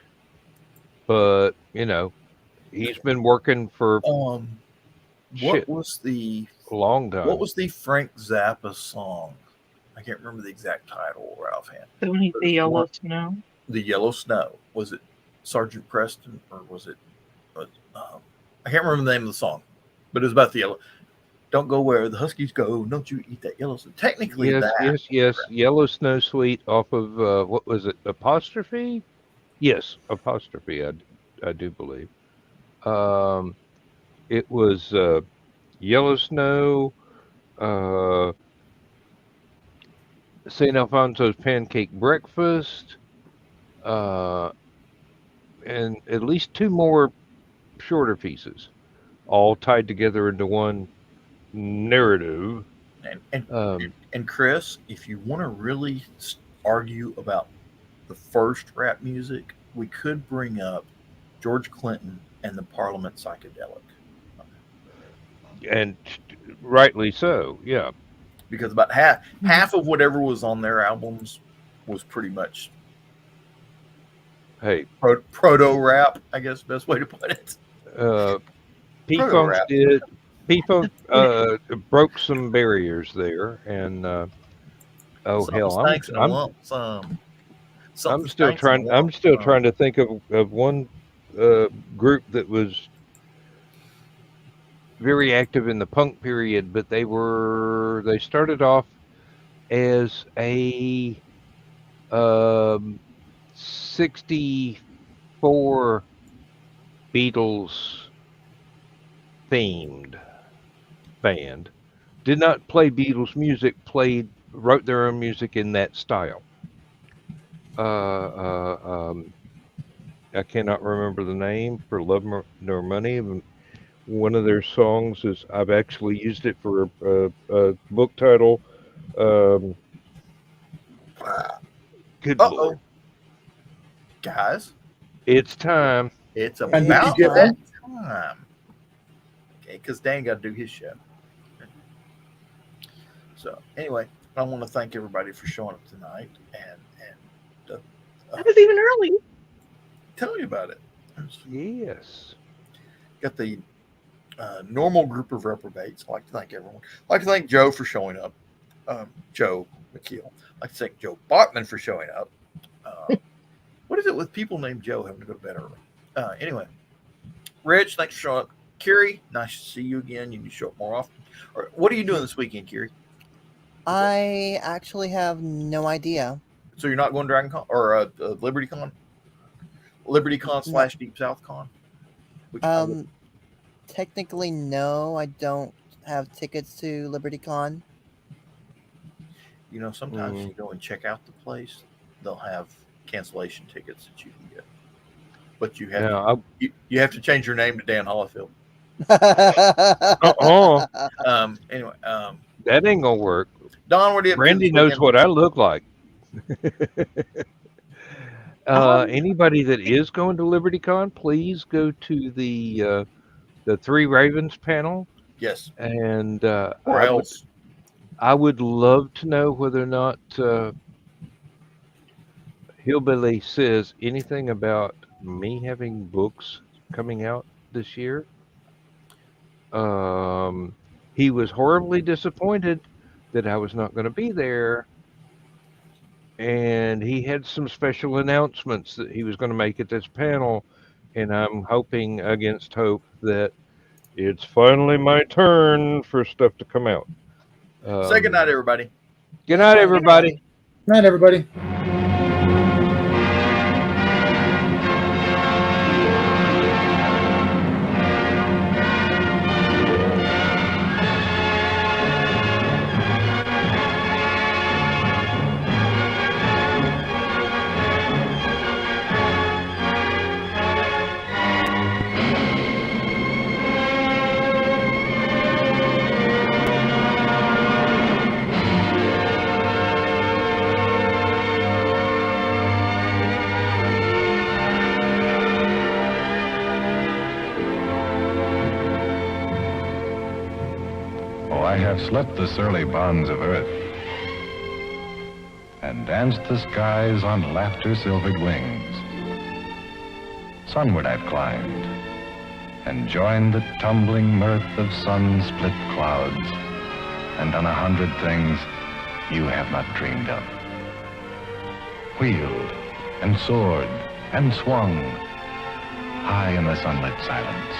but he's been working for What shit was the a long what time. was the Frank Zappa song? I can't remember the exact title, Ralph Hand. Beneath the yellow snow. The Yellow Snow. Was it Sergeant Preston or was it? I can't remember the name of the song, but it was about the yellow. Don't go where the Huskies go. Don't you eat that yellow snow. Technically, Yes, that. yes, yes. Yellow Snow Sweet off of what was it? Apostrophe? Yes, apostrophe. I do believe. Um, it was Yellow Snow, uh, St. Alfonso's Pancake Breakfast, uh, and at least two more shorter pieces, all tied together into one narrative. And and, Um, and Chris, if you want to really argue about the first rap music, we could bring up George Clinton and the Parliament psychedelic, and rightly so. Yeah. because about half of whatever was on their albums was pretty much Hey, proto rap. I guess best way to put it. P Proto Funk rap. did. P Funk broke some barriers there, and oh Something hell, stinks in a lump sum. Something I'm still stinks in a trying. I'm lump still sum. trying to think of one group that was very active in the punk period, but they started off as a 64 Beatles themed band. Did not play Beatles music. Wrote their own music in that style. I cannot remember the name for love nor money. One of their songs is I've actually used it for a book title. Um, good lord, guys, it's time. it's And did you about get that one? time. Okay, because Dan got to do his show. So anyway, I want to thank everybody for showing up tonight and That was even early. tell me about it. Yes. Got the normal group of reprobates. I'd like to thank everyone. I'd like to thank Joe for showing up. Joe McKeel. I'd like to thank Joe Bachman for showing up. What is it with people named Joe having to go to bed early? Anyway, Rich, thanks for showing up. Kiri, nice to see you again. You need to show up more often. What are you doing this weekend, Kiri? I actually have no idea. So you're not going to Dragon Con or Liberty Con? Liberty Con / Deep South Con? Technically, no. I don't have tickets to LibertyCon. You know, sometimes you go and check out the place, they'll have cancellation tickets that you can get. But you have you have to change your name to Dan Hollifield. Anyway, that ain't gonna work. Don, what do you? Brandy knows what I look like. Anybody that is going to LibertyCon, please go to the Three Ravens panel. Yes. And or else. I would love to know whether or not Hillbilly says anything about me having books coming out this year. He was horribly disappointed that I was not going to be there. And he had some special announcements that he was going to make at this panel. And I'm hoping against hope that it's finally my turn for stuff to come out. Say good night, everybody. Good night, everybody. Good night, everybody. have slit the surly bonds of earth and danced the skies on laughter-silvered wings. Sunward I've climbed and joined the tumbling mirth of sun-split clouds and done 100 things you have not dreamed of. Wheeled and soared and swung high in the sunlit silence.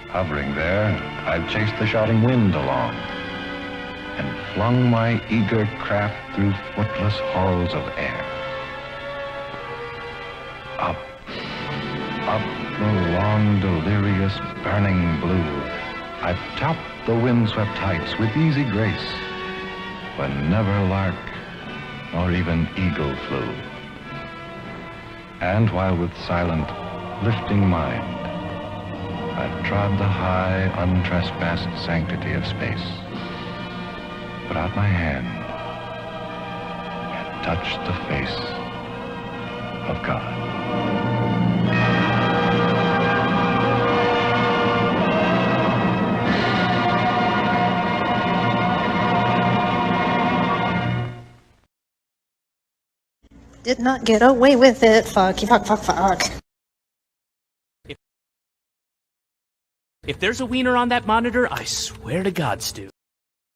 Hovering there, I've chased the shouting wind along and flung my eager craft through footless halls of air. Up, up the long, delirious, burning blue, I've topped the windswept heights with easy grace, when never lark nor even eagle flew. And while with silent, lifting mind, I've trod the high, untrespassed sanctity of space, put out my hand and touched the face of God. Did not get away with it. Fuck, fuck, fuck, fuck. If there's a wiener on that monitor, I swear to God, Stu.